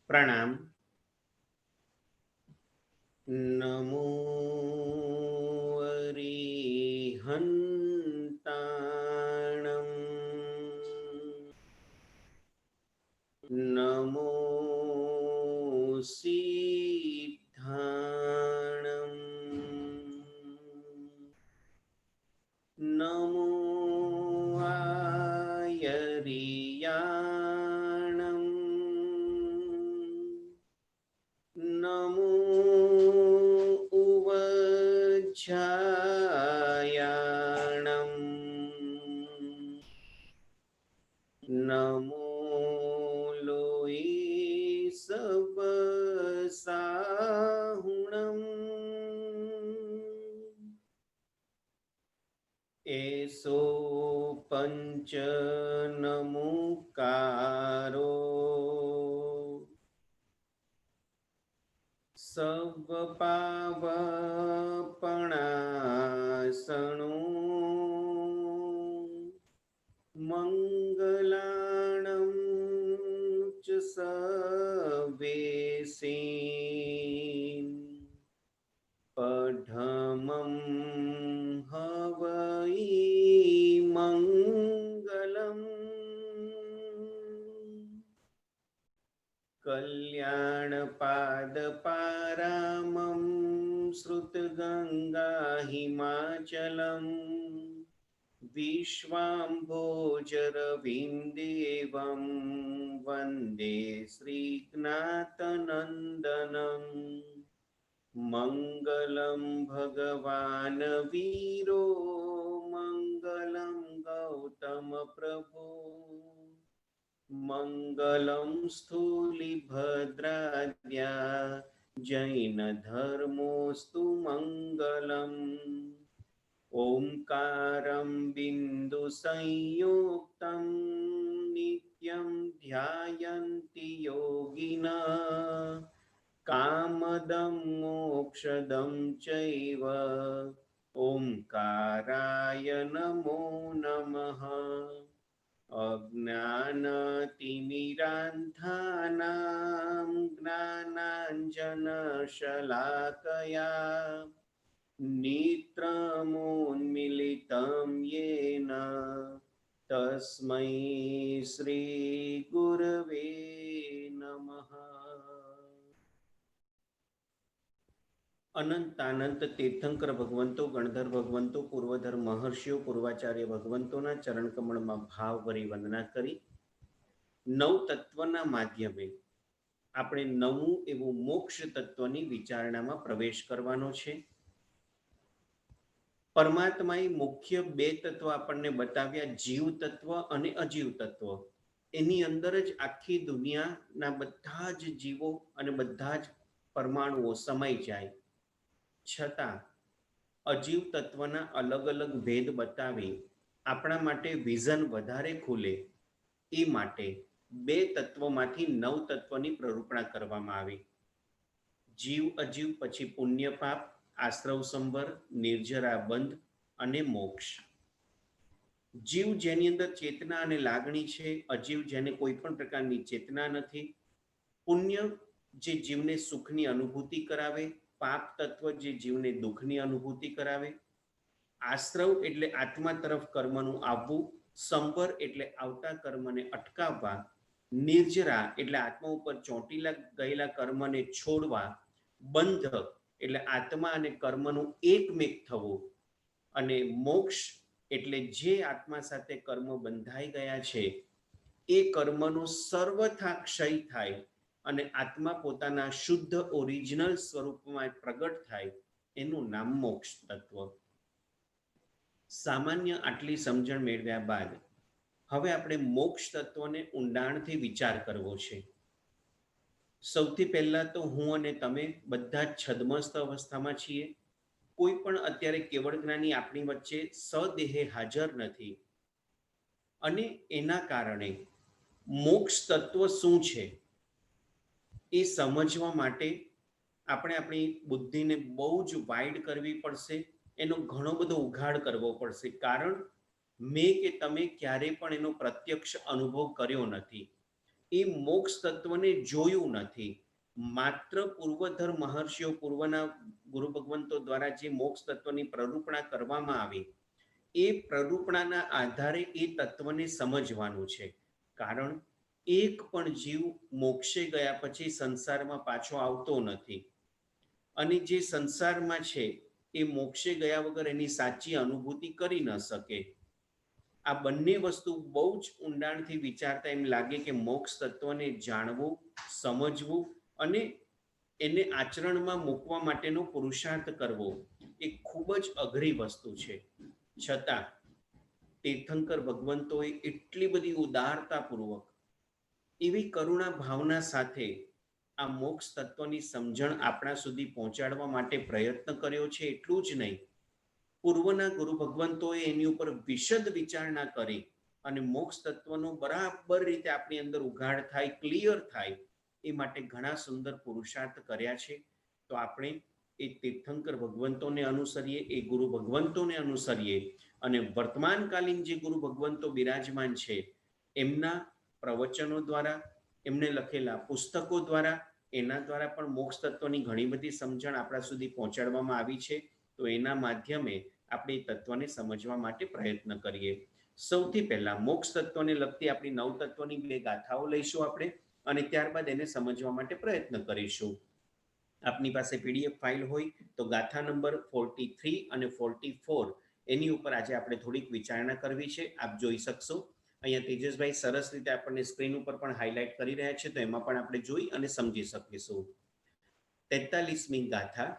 प्रणाम। नमो अरिहन्ताणम्। नमो सिद्धाणम्। नमो आयर्याणम्। नमो उवज्झायाणम्। नमो लोये सवसाहुणम्। एषो पञ्च नमुकारो सर्वपावपणासनो मङ्गलाणं च सवेसिन् पठमं हवै मङ्गलम्। कल्याणपादपारामं श्रुतगङ्गाहिमाचलं विश्वाम्भोजरविन्देवं वन्दे श्रीनाथनन्दनम्। मङ्गलं भगवान् वीरो मङ्गलं गौतमप्रभो मङ्गलं स्थूलिभद्राद्या जैनधर्मोऽस्तु मङ्गलम्। ओंकारं बिन्दुसंयुक्तं नित्यं ध्यायन्ति योगिनः कामदं मोक्षदं चैव ओंकाराय नमो नमः। अज्ञानतिमिरान्धानां ज्ञानाञ्जनशलाकया नेत्रमुन्मीलितं येन तस्मै श्रीगुरवे नमः। અનંતાનંત તીર્થંકર ભગવંતો, ગણધર ભગવંતો, પૂર્વધર મહર્ષિઓ, પૂર્વાચાર્ય ભગવંતોના ચરણ કમળમાં ભાવભરી વંદના કરી નવ તત્વના માધ્યમે આપણે નવું એવું મોક્ષ તત્વની વિચારણામાં પ્રવેશ કરવાનો છે. પરમાત્માએ મુખ્ય બે તત્વ આપણને બતાવ્યા, જીવ તત્વ અને અજીવ તત્વ. એની અંદર જ આખી દુનિયાના બધા જ જીવો અને બધા જ પરમાણુઓ સમાઈ જાય. છતાં અજીવ તત્વના અલગ અલગ ભેદ બતાવી આપણા માટે વિઝન વધારે ખુલે એ માટે બે તત્વોમાંથી નવ તત્વની પ્રરૂપણા કરવામાં આવી. જીવ અજીવ, પછી પુણ્ય પાપ, આશ્રવ સંવર, નિર્જરા બંધ અને મોક્ષ. જીવ જેની અંદર ચેતના અને લાગણી છે, અજીવ જેને કોઈ પણ પ્રકારની ચેતના નથી, પુણ્ય જે જીવને સુખની અનુભૂતિ કરાવે, પાપ તત્વ જે જીવને દુઃખની અનુભૂતિ કરાવે, આશ્રવ એટલે આત્મા તરફ કર્મનું આવવું, સંવર એટલે આવતા કર્મને અટકાવવા નિર્જરા એટલે આત્મા ઉપર ચોંટીલા ગયેલા કર્મને છોડવા, બંધ એટલે આત્મા અને કર્મનું એકમેક થવું, અને મોક્ષ એટલે જે આત્મા સાથે કર્મ બંધાઈ ગયા છે એ કર્મનો સર્વથા ક્ષય થાય અને આત્મા પોતાના શુદ્ધ ઓરિજિનલ સ્વરૂપમાં પ્રગટ થાય, એનું નામ મોક્ષ તત્વ. સામાન્ય આટલી સમજણ મેળવ્યા બાદ હવે આપણે મોક્ષ તત્વને ઊંડાણથી વિચાર કરવો છે. સૌથી પહેલા તો હું અને તમે બધા જ છદ્મસ્ત અવસ્થામાં છીએ. કોઈ પણ અત્યારે કેવળ જ્ઞાની આપણી વચ્ચે સદેહે હાજર નથી, અને એના કારણે મોક્ષ તત્વ શું છે એ સમજવા માટે આપણે આપણી બુદ્ધિને બહુ જ વાઇડ કરવી પડશે, એનો ઘણો બધો ઉઘાડ કરવો પડશે. કારણ મેં કે તમે ક્યારેય પણ એનો પ્રત્યક્ષ અનુભવ કર્યો નથી, એ મોક્ષ તત્વને જોયું નથી. માત્ર પૂર્વધર મહર્ષિઓ, પૂર્વના ગુરુ ભગવંતો દ્વારા જે મોક્ષ તત્વની પ્રરૂપણા કરવામાં આવી, એ પ્રરૂપણાના આધારે એ તત્વને સમજવાનું છે. કારણ એક પણ જીવ મોક્ષે ગયા પછી સંસારમાં પાછો આવતો નથી, અને જે સંસારમાં છે એ મોક્ષે ગયા વગર એની સાચી અનુભૂતિ કરી ન શકે. આ બંને વસ્તુ બહુ જ ઊંડાણથી વિચારતા એમ લાગે કે મોક્ષ તત્વને જાણવું, સમજવું અને એને આચરણમાં મૂકવા માટેનો પુરુષાર્થ કરવો એ ખૂબ જ અઘરી વસ્તુ છે. છતાં તીર્થંકર ભગવંતોએ એટલી બધી ઉદારતાપૂર્વક, એવી કરુણા ભાવના સાથે આ મોક્ષ તત્વની સમજણ આપણા સુધી પહોંચાડવા માટે પ્રયત્ન કર્યો છે. એટલું જ નહીં, પૂર્વના ગુરુ ભગવંતોએ એની ઉપર વિશદ વિચારણા કરી અને મોક્ષ તત્વનો બરાબર રીતે આપણી અંદર ઉઘાડ થાય, ક્લિયર થાય, એ માટે ઘણા સુંદર પુરુષાર્થ કર્યા છે. તો આપણે એ તીર્થંકર ભગવંતોને અનુસરીએ, એ ગુરુ ભગવંતોને અનુસરીએ, અને વર્તમાનકાલીન જે ગુરુ ભગવંતો બિરાજમાન છે એમના પ્રવચનો દ્વારા, એમને લખેલા પુસ્તકો દ્વારા, એના દ્વારા પણ મોક્ષ તત્વની ઘણી બધી સમજણ આપણા સુધી પહોંચાડવામાં આવી છે. તો એના માધ્યમે આપણે એ તત્વને સમજવા માટે પ્રયત્ન કરીએ. સૌથી પહેલા મોક્ષ તત્વને લગતી આપણી 9 તત્વની 2 ગાથાઓ લઈશું આપણે, અને ત્યારબાદ એને સમજવા માટે પ્રયત્ન કરીશું. આપની પાસે પીડીએફ ફાઇલ હોય તો ગાથા નંબર 43 અને 44 એની ઉપર આજે આપણે થોડીક વિચારણા કરવી છે. આપ જોઈ શકશો, અહીંયા તેજસભાઈ સરસ રીતે આપણને સ્ક્રીન ઉપર પણ હાઇલાઇટ કરી રહ્યા છે, તો એમાં પણ આપણે જોઈ અને સમજી શકીશું. 43મી ગાથા.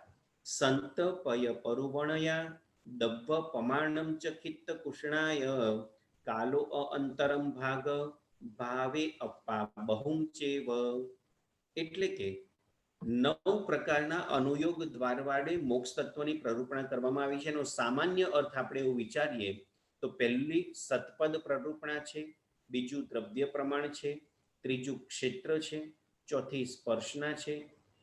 સંત પય પરુવણયા દભ્વ પમાણમ ચકિત્ત કુષ્ણાય કાલો અંતરમ ભાગ ભાવે અપ્પા બહુમ ચેવ. એટલે કે 9 પ્રકારના અનુયોગ દ્વારવાળે મોક્ષ તત્વની પ્રરૂપણા કરવામાં આવી છે. એનો સામાન્ય અર્થ આપણે એવું વિચારીએ તો પહેલી સતપદ પ્રરૂપણા છે, બીજું દ્રવ્ય પ્રમાણ છે, ત્રીજું ક્ષેત્ર છે, ચોથી સ્પર્શના છે,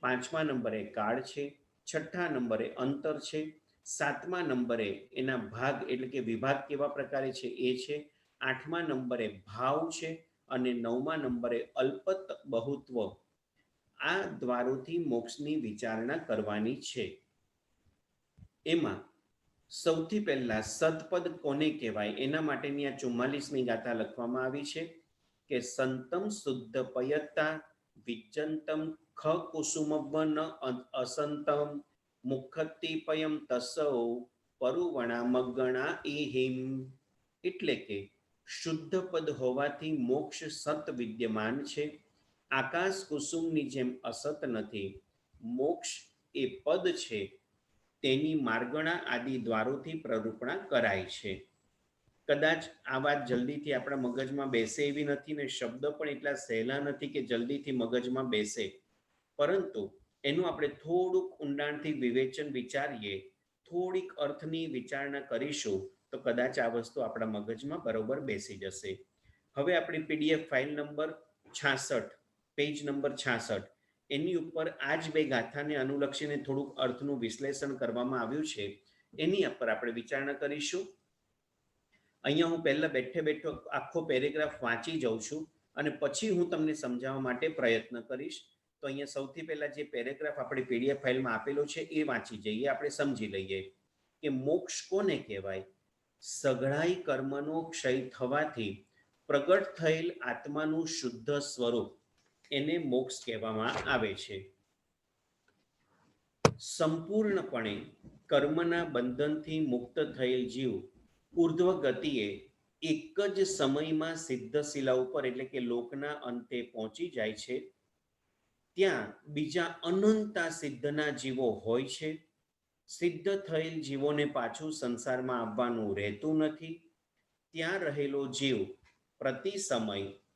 5મા નંબરે કાળ છે, 6ઠ્ઠા નંબરે અંતર છે, 7મા નંબરે એના ભાગ એટલે કે વિભાગ કેવા પ્રકારે છે એ છે, 8મા નંબરે ભાવ છે, અને 9મા નંબરે અલ્પત બહુત્વ. આ દ્વારોથી મોક્ષની વિચારણા કરવાની છે. એમાં સૌથી પહેલા સદપદ કોને કહેવાય એના માટેની આ 44મી ગાથા લખવામાં આવી છે કે સંતમ શુદ્ધ પયત્તા વિચંતમ ખ કુસુમવન અસંતમ મુખત્તિપયમ તસૌ પરુવણા મગણા એહિમ. એટલે કે શુદ્ધ પદ હોવાથી મોક્ષ સત વિદ્યમાન છે. આકાશ કુસુમની જેમ અસત નથી. મોક્ષ એ પદ છે, તેની માર્ગણા આદિ દ્વારોથી પ્રરૂપણા કરાય છે. કદાચ આ વાત જલ્દીથી આપણા મગજમાં બેસે એવી નથી, ને શબ્દ પણ એટલા સહેલા નથી કે જલ્દીથી મગજમાં બેસે, પરંતુ એનું આપણે થોડુંક ઊંડાણથી વિવેચન વિચારીએ, થોડીક અર્થની વિચારણા કરીશું તો કદાચ આ વસ્તુ આપણા મગજમાં બરોબર બેસી જશે. હવે આપણી PDF file number 66, page number 66, એની ઉપર આ જ 2 ગાથાને અનુલક્ષીને થોડુંક અર્થનું વિશ્લેષણ કરવામાં આવ્યું છે. એની ઉપર આપણે વિચારણા કરીશું. અહીંયા હું પહેલા બેઠે બેઠો આખો પેરેગ્રાફ વાંચી જાઉં છું અને પછી હું તમને સમજાવવા માટે પ્રયત્ન કરીશ. તો અહીંયા સૌથી પહેલા જે પેરેગ્રાફ આપણી પીડીએફ ફાઇલમાં આપેલો છે એ વાંચી જઈએ, આપણે સમજી લઈએ કે મોક્ષ કોને કહેવાય. સઘળાઈ કર્મનો ક્ષય થવાથી પ્રગટ થયેલ આત્માનું શુદ્ધ સ્વરૂપ એને મોક્ષ કહેવામાં આવે છે. સંપૂર્ણપણે કર્મના બંધનથી મુક્ત થયેલ જીવ ઉર્ધ્વ ગતિએ એક જ સમયમાં સિદ્ધશિલા ઉપર એટલે કે લોકના અંતે પહોંચી જાય છે. ત્યાં બીજા અનંતા સિદ્ધના જીવો હોય છે. સિદ્ધ થયેલ જીવોને પાછું સંસારમાં આવવાનું રહેતું નથી. ત્યાં રહેલો જીવ પ્રતિ સમય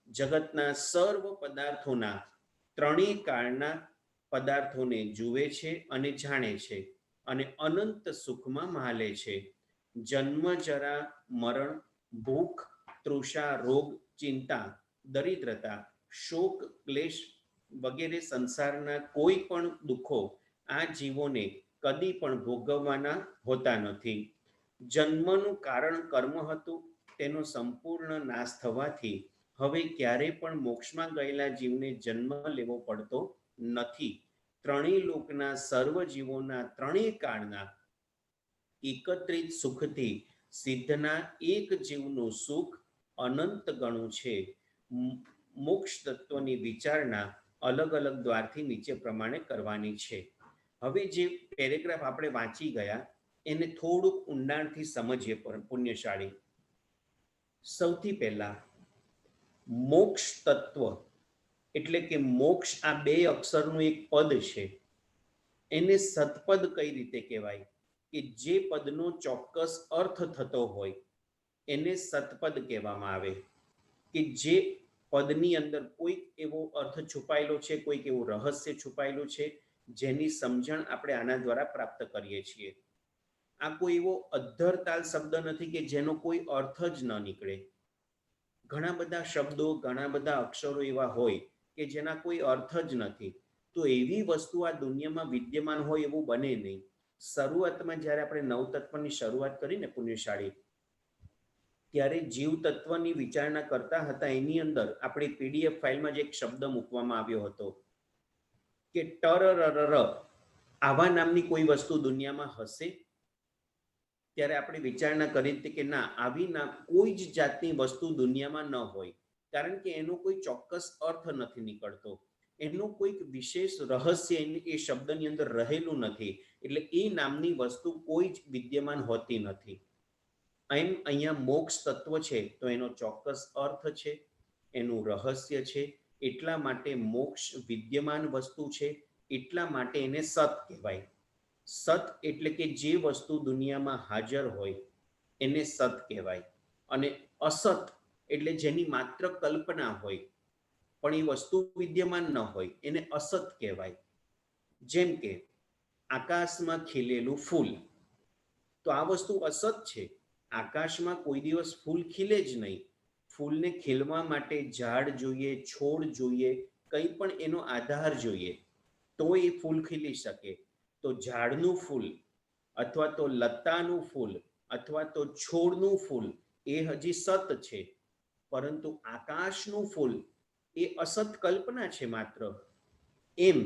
જગતના સર્વ પદાર્થોના ત્રણેય કાળના પદાર્થોને જુએ છે અને જાણે છે અને અનંત સુખમાં માલે છે. જન્મ, જરા, મરણ, ભૂખ, તૃષા, રોગ, ચિંતા, દરિદ્રતા, શોક, ક્લેશ વગેરે સંસારના કોઈ પણ દુઃખો આ જીવોને કદી પણ ભોગવવાના હોતા નથી. જન્મનું કારણ કર્મ હતું, તેનો સંપૂર્ણ નાશ થવાથી હવે ક્યારે પણ મોક્ષમાં ગયેલા જીવને જન્મ લેવો પડતો નથી. ત્રણેય લોકના સર્વ જીવોના ત્રણેય કાળના એકત્રિત સુખથી સિદ્ધના એક જીવનું સુખ અનંત ગણું છે. મોક્ષ તત્વની વિચારણા અલગ અલગ દ્વારથી નીચે પ્રમાણે કરવાની છે. હવે જે પેરેગ્રાફ આપણે વાંચી ગયા એને થોડુંક ઊંડાણથી સમજીએ પુણ્યશાળી. સૌથી પહેલા મોક્ષ તત્વ એટલે કે મોક્ષ આ બે અક્ષરનું એક પદ છે. એને સતપદ કઈ રીતે કહેવાય કે જે પદનો ચોક્કસ અર્થ થતો હોય એને સતપદ કહેવામાં આવે. કે જે પદની અંદર કોઈક એવો અર્થ છુપાયેલો છે, કોઈક એવું રહસ્ય છુપાયેલું છે જેની સમજણ આપણે આના દ્વારા પ્રાપ્ત કરીએ છીએ. આ કોઈ એવો અધ્ધરતાલ શબ્દ નથી કે જેનો કોઈ અર્થ જ ન નીકળે. ઘણા બધા શબ્દો, ઘણા બધા અક્ષરો એવા હોય કે જેના કોઈ અર્થ જ નથી. તો એવી વસ્તુ આ દુનિયામાં વિદ્યમાન હોય એવું બને નહીં. શરૂઆતમાં જ્યારે આપણે નવતત્વની શરૂઆત કરીને પુણ્યશાળી, ત્યારે જીવ તત્વની વિચારણા કરતા હતા. એની અંદર આપણી પીડીએફ ફાઇલમાં જે એક શબ્દ મૂકવામાં આવ્યો હતો કે ટરરર, આવા નામની કોઈ વસ્તુ દુનિયામાં હશે? ત્યારે આપણે વિચારણા કરી હતી કે ના, આવી કોઈ જ જાતની વસ્તુ દુનિયામાં ન હોય, કારણ કે એનો કોઈ ચોક્કસ અર્થ નથી નીકળતો, એનું કોઈક વિશેષ રહસ્ય એ શબ્દની અંદર રહેલું નથી. એટલે એ નામની વસ્તુ કોઈ જ વિદ્યમાન હોતી નથી. એમ અહીંયા મોક્ષ તત્વ છે તો એનો ચોક્કસ અર્થ છે, એનું રહસ્ય છે. એટલા માટે મોક્ષ વિદ્યમાન વસ્તુ છે, એટલા માટે એને સત કહેવાય. સત એટલે કે જે વસ્તુ દુનિયામાં હાજર હોય એને સત કહેવાય. અને અસત એટલે જેની માત્ર કલ્પના હોય પણ એ વસ્તુ વિદ્યમાન ન હોય એને અસત કહેવાય. જેમ કે આકાશમાં ખીલેલું ફૂલ, તો આ વસ્તુ અસત છે. આકાશમાં કોઈ દિવસ ફૂલ ખીલે જ નહીં. ફૂલને ખીલવા માટે ઝાડ જોઈએ, છોડ જોઈએ, કંઈ પણ એનો આધાર જોઈએ તો એ ફૂલ ખીલી શકે. તો ઝાડનું ફૂલ અથવા તો લતાનું ફૂલ અથવા તો છોડનું ફૂલ એ હજી સત છે, પરંતુ આકાશનું ફૂલ એ અસત કલ્પના છે માત્ર. એમ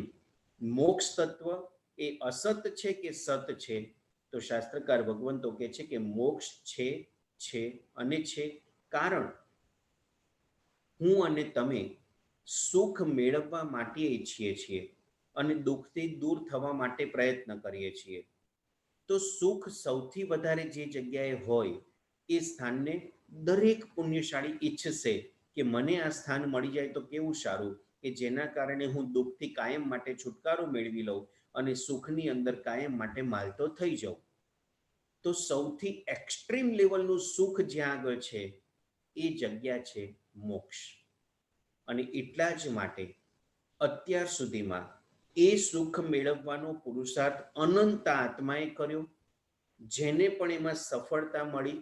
મોક્ષ તત્વ એ અસત છે કે સત છે? તો શાસ્ત્રકાર ભગવંતો કહે છે કે મોક્ષ છે અને છે. કારણ હું અને તમે સુખ મેળવવા માટે ઈચ્છીએ છીએ અને દુઃખથી દૂર થવા માટે પ્રયત્ન કરીએ છીએ. તો સુખ સૌથી વધારે જે જગ્યાએ હોય એ સ્થાનને દરેક પુણ્યશાળી ઈચ્છશે કે મને આ સ્થાન મળી જાય તો કેવું સારું, કે જેના કારણે હું દુઃખથી કાયમ માટે છુટકારો મેળવી લઉં અને સુખની અંદર કાયમ માટે માલતો થઈ જાઉં. તો સૌથી એક્સ્ટ્રીમ લેવલનું સુખ જ્યાં આગળ છે એ જગ્યા છે મોક્ષ. અને એટલા જ માટે અત્યાર સુધીમાં એ સુખ મેળવવાનો પુરુષાર્થ અનંત આત્માએ કર્યો. જેને પણ એમાં સફળતા મળી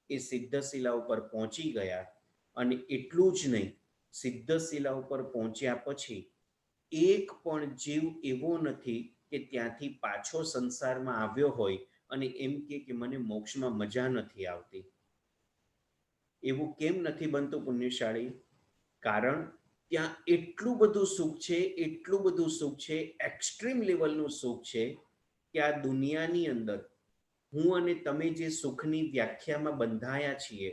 એ સિદ્ધશિલા ઉપર પહોંચી ગયા. અને એટલું જ નહીં, સિદ્ધશિલા ઉપર પહોંચ્યા પછી એક પણ જીવ એવો નથી કે ત્યાંથી પાછો સંસારમાં આવ્યો હોય અને એમ કે મને મોક્ષમાં મજા નથી આવતી. એવું કેમ નથી બનતું પુણ્યશાળી? કારણ ત્યાં એટલું બધું સુખ છે, એટલું બધું સુખ છે, એક્સ્ટ્રીમ લેવલનું સુખ છે કે આ દુનિયાની અંદર હું અને તમે જે સુખની વ્યાખ્યામાં બંધાયા છીએ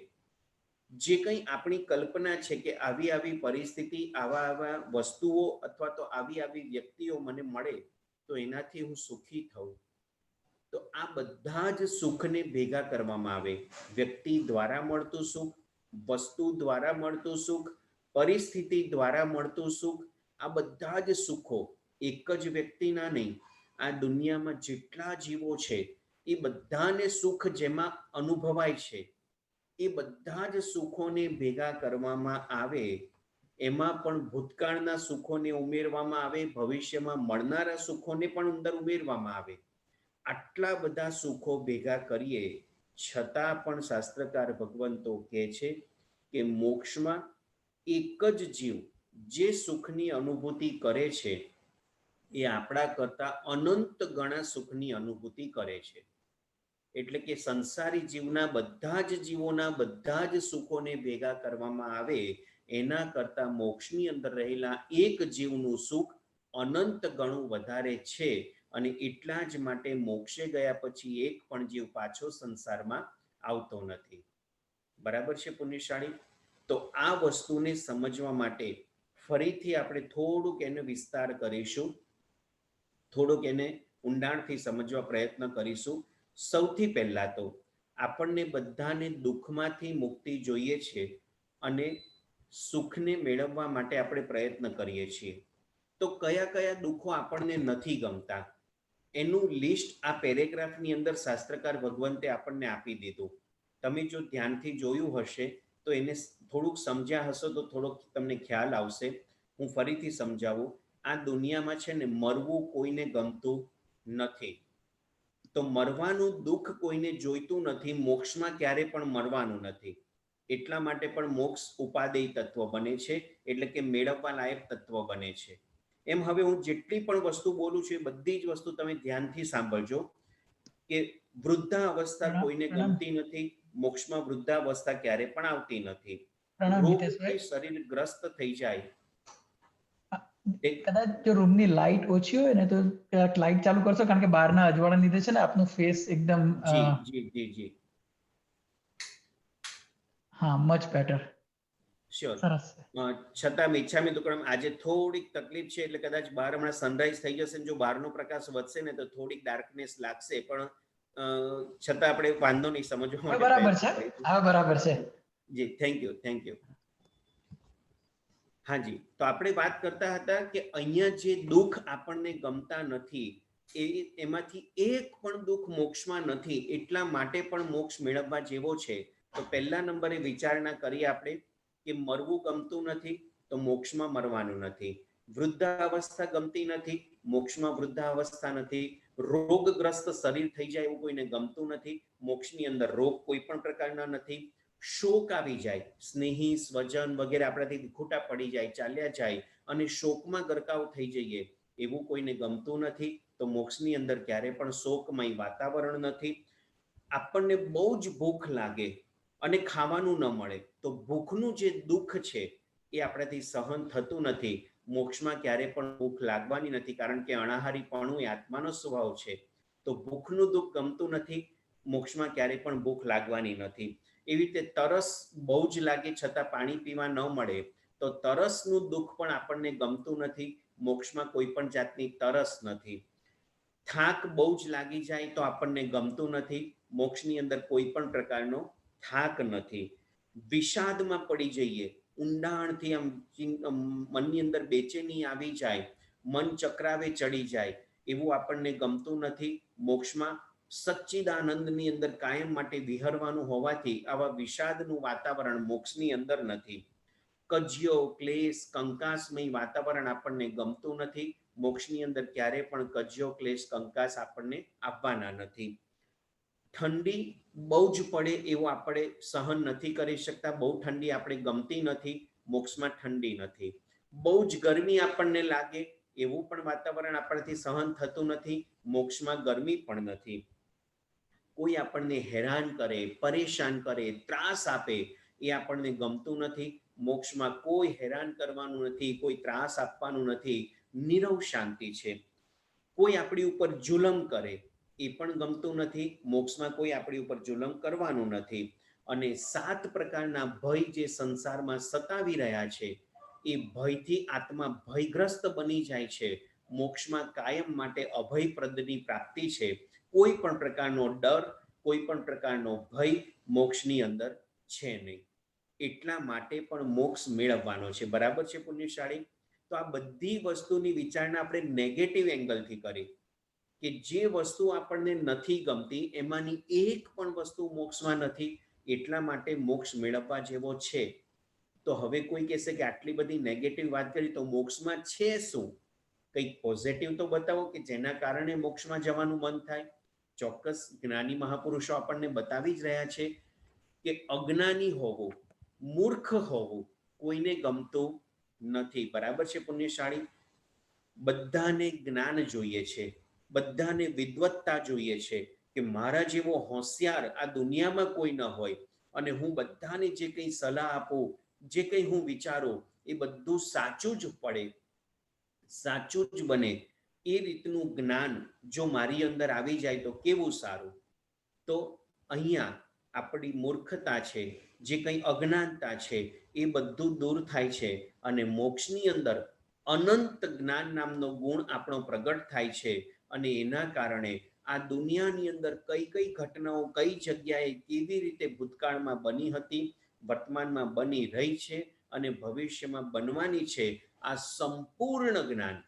જે કંઈ આપણી કલ્પના છે કે આવી આવી પરિસ્થિતિ, આવા આવા વસ્તુઓ અથવા તો આવી આવી વ્યક્તિઓ મને મળે તો એનાથી હું સુખી થઉં, તો આ બધા જ સુખને ભેગા કરવામાં આવે. વ્યક્તિ દ્વારા મળતું સુખ, વસ્તુ દ્વારા મળતું સુખ, પરિસ્થિતિ દ્વારા મળતું સુખ, આ બધા જ સુખો એક જ વ્યક્તિના નહીં, આ દુનિયામાં જેટલા જીવો છે એ બધાને સુખ જેમાં અનુભવાય છે, એ બધા જ સુખોને ભેગા કરવામાં આવે. એમાં પણ ભૂતકાળના સુખોને ઉમેરવામાં આવે, ભવિષ્યમાં મળનારા સુખોને પણ અંદર ઉમેરવામાં આવે. આટલા બધા સુખો ભેગા કરીએ છતાં પણ શાસ્ત્રકાર ભગવંતો કહે છે કે મોક્ષમાં એક જ જીવ જે સુખની અનુભૂતિ કરે છે એ આપણા કરતા અનંત ગણા સુખની અનુભૂતિ કરે છે. એટલે કે સંસારી જીવના બધા જ જીવોના બધા જ સુખોને ભેગા કરવામાં આવે એના કરતા મોક્ષની અંદર રહેલા એક જીવનું સુખ અનંત ગણું વધારે છે. અને એટલા જ માટે મોક્ષે ગયા પછી એક પણ જીવ પાછો સંસારમાં આવતો નથી. બરાબર છે પુણ્યશાળી? તો આ વસ્તુને સમજવા માટે ફરીથી આપણે થોડુંક એને વિસ્તાર કરીશું, થોડુંક એને ઊંડાણથી સમજવા પ્રયત્ન કરીશું. સૌથી પહેલા તો આપણને બધાને દુઃખમાંથી મુક્તિ જોઈએ છે અને સુખને મેળવવા માટે આપણે પ્રયત્ન કરીએ છીએ. તો કયા કયા દુઃખો આપણને નથી ગમતા એનું લિસ્ટ આ પેરેગ્રાફની અંદર શાસ્ત્રકાર ભગવંતે આપણને આપી દીધું. તમે જો ધ્યાનથી જોયું હશે તો એને થોડુંક સમજ્યા હશો તો થોડોક તમને ખ્યાલ આવશે. હું ફરીથી સમજાવું. આ દુનિયામાં છે ને મરવું કોઈને ગમતું નથી, તો મરવાનું દુઃખ કોઈને જોઈતું નથી, મોક્ષમાં ક્યારે પણ મરવાનું નથી. એટલા માટે પણ મોક્ષ ઉપાદેય તત્વ બને છે, એટલે કે મેળવવા લાયક તત્વ બને છે. એમ હવે હું જેટલી પણ વસ્તુ બોલું છું એ બધી જ વસ્તુ તમે ધ્યાનથી સાંભળજો કે વૃદ્ધાવસ્થા કોઈને ગમતી નથી, મોક્ષમાં વૃદ્ધાવસ્થા ક્યારે પણ આવતી નથી. રોગથી શરીર ગ્રસ્ત થઈ જાય. કદાચ જો રૂમની લાઇટ ઓછી હોય ને તો લાઇટ ચાલુ કરશો, કારણ કે બહારના અજવાળા લીધે છે ને આપનું ફેસ એકદમ જી જી જી જી હા, મચ બેટર. શ્યોર. સરસ. છતાં ઈચ્છામી દુક્કડમ આજે થોડીક તકલીફ છે, એટલે કદાચ બહાર હમણાં સનરાઈઝ થઈ જશે ને જો બહારનો પ્રકાશ વધશે ને તો થોડીક ડાર્કનેસ લાગશે, પણ છતાં આપણે વાંધો નહીં, સમજવા માટે બરાબર છે. હા, બરાબર છે. જી, થેન્ક યુ, થેન્ક યુ. હાજી, તો આપણે વાત કરતા હતા કે અહીંયા જે દુઃખ આપણને ગમતા નથી એમાંથી એક પણ દુઃખ મોક્ષમાં નથી, એટલા માટે પણ મોક્ષ મેળવવા જેવો છે. તો પહેલા નંબરે વિચારણા કરીએ આપણે કે મરવું ગમતું નથી તો મોક્ષમાં મરવાનું નથી, વૃદ્ધાવસ્થા ગમતી નથી, મોક્ષમાં વૃદ્ધાવસ્થા નથી, રોગગ્રસ્ત શરીર થઈ જાય એવું કોઈને ગમતું નથી, મોક્ષની અંદર રોગ કોઈ પણ પ્રકારના નથી, શોક આવી જાય, સ્નેહી સ્વજન વગેરે આપણાથી ખોટા પડી જાય, ચાલ્યા જાય અને શોકમાં ગરકાવ થઈ જઈએ એવું કોઈને ગમતું નથી, તો મોક્ષની અંદર ક્યારે પણ શોકમય વાતાવરણ નથી. આપણને બહુ જ ભૂખ લાગે અને ખાવાનું ન મળે તો ભૂખનું જે દુઃખ છે એ આપણાથી સહન થતું નથી, મોક્ષમાં ક્યારે પણ ભૂખ લાગવાની નથી, કારણ કે અણાહારીપણું એ આત્માનો સ્વભાવ છે. તો ભૂખનું દુઃખ ગમતું નથી, મોક્ષમાં ક્યારે પણ ભૂખ લાગવાની નથી. એવી રીતે તરસ બહુ જ લાગે છતાં પાણી પીવા ન મળે તો તરસનું દુઃખ પણ આપણને ગમતું નથી, મોક્ષમાં કોઈ પણ જાતની તરસ નથી. થાક બહુ જ લાગી જાય તો આપણને ગમતું નથી, મોક્ષની અંદર કોઈ પણ પ્રકારનો થાક નથી. વિષાદમાં પડી જઈએ, ઊંડાણથી આમ મનની અંદર બેચેની આવી જાય, મન ચક્રાવે ચડી જાય એવું આપણને ગમતું નથી, મોક્ષમાં સચ્ચિદાનંદની અંદર કાયમ માટે વિહરવાનું હોવાથી આવા વિષાદનું વાતાવરણ મોક્ષની અંદર નથી. કજ્યો ક્લેશ કંકાસમય વાતાવરણ આપણને ગમતું નથી, મોક્ષની અંદર ક્યારે પણ કજ્યો ક્લેશ કંકાસ આપણને આપવાના નથી. ઠંડી બહુ જ પડે એવું આપણે સહન નથી કરી શકતા, બહુ ઠંડી આપણે ગમતી નથી, મોક્ષમાં ઠંડી નથી. બહુ જ ગરમી આપણને લાગે એવું પણ વાતાવરણ આપણાથી સહન થતું નથી, મોક્ષમાં ગરમી પણ નથી. કોઈ આપણને હેરાન કરે, પરેશાન કરે, ત્રાસ આપે એ આપણને ગમતું નથી, મોક્ષમાં કોઈ હેરાન કરવાનું નથી, કોઈ ત્રાસ આપવાનું નથી, નીરવ શાંતિ છે. કોઈ આપણી ઉપર જુલમ કરે એ પણ ગમતું નથી, મોક્ષમાં કોઈ આપણી ઉપર જુલમ કરવાનું નથી. અને 7 પ્રકારના ભય જે સંસારમાં સતાવી રહ્યા છે એ ભયથી આત્મા ભયગ્રસ્ત બની જાય છે. મોક્ષમાં કાયમ માટે અભયપ્રદની પ્રાપ્તિ છે. કોઈ પણ પ્રકારનો ડર, કોઈ પણ પ્રકારનો ભય મોક્ષની અંદર છે નહીં. એટલા માટે પણ મોક્ષ મેળવવાનો છે. બરાબર છે પુણ્યશાળી? તો આ બધી વસ્તુની વિચારણા આપણે નેગેટિવ એંગલથી કરી કે જે વસ્તુ આપણને નથી ગમતી એમાંની એક પણ વસ્તુ મોક્ષમાં નથી, એટલા માટે મોક્ષ મેળવવા જેવો છે. તો હવે કોઈ કહેશે કે આટલી બધી નેગેટિવ વાત કરી તો મોક્ષમાં છે શું? કંઈક પોઝિટિવ તો બતાવો કે જેના કારણે મોક્ષમાં જવાનું મન થાય. ચોક્કસ જ્ઞાની મહાપુરુષો આપણને બતાવી જ રહ્યા છે કે અજ્ઞાની હોવું, મૂર્ખ હોવું કોઈને ગમતું નથી. બરાબર છે પુણ્યશાળી? બધાને જ્ઞાન જોઈએ છે, બધાને વિદ્વત્તા જોઈએ છે કે મારા જેવો હોશિયાર આ દુનિયામાં કોઈ ન હોય અને હું બધાને જે કંઈ સલાહ આપું, જે કંઈ હું વિચારું એ બધું સાચું જ પડે, સાચું જ બને, એ રીતનું જ્ઞાન જો મારી અંદર આવી જાય તો કેવું સારું. તો અહીંયા આપણી મૂર્ખતા છે, જે કંઈ અજ્ઞાનતા છે એ બધું દૂર થાય છે અને મોક્ષની અંદર અનંત જ્ઞાન નામનો ગુણ આપણો પ્રગટ થાય છે. અને એના કારણે આ દુનિયાની અંદર કઈ કઈ ઘટનાઓ કઈ જગ્યાએ કેવી રીતે ભૂતકાળમાં બની હતી, વર્તમાનમાં બની રહી છે અને ભવિષ્યમાં બનવાની છે, આ સંપૂર્ણ જ્ઞાન,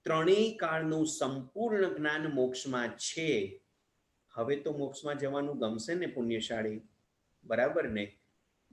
ત્રણેય કાળનું સંપૂર્ણ જ્ઞાન મોક્ષમાં છે. હવે તો મોક્ષમાં જવાનું ગમશે ને પુણ્યશાળી? બરાબર ને?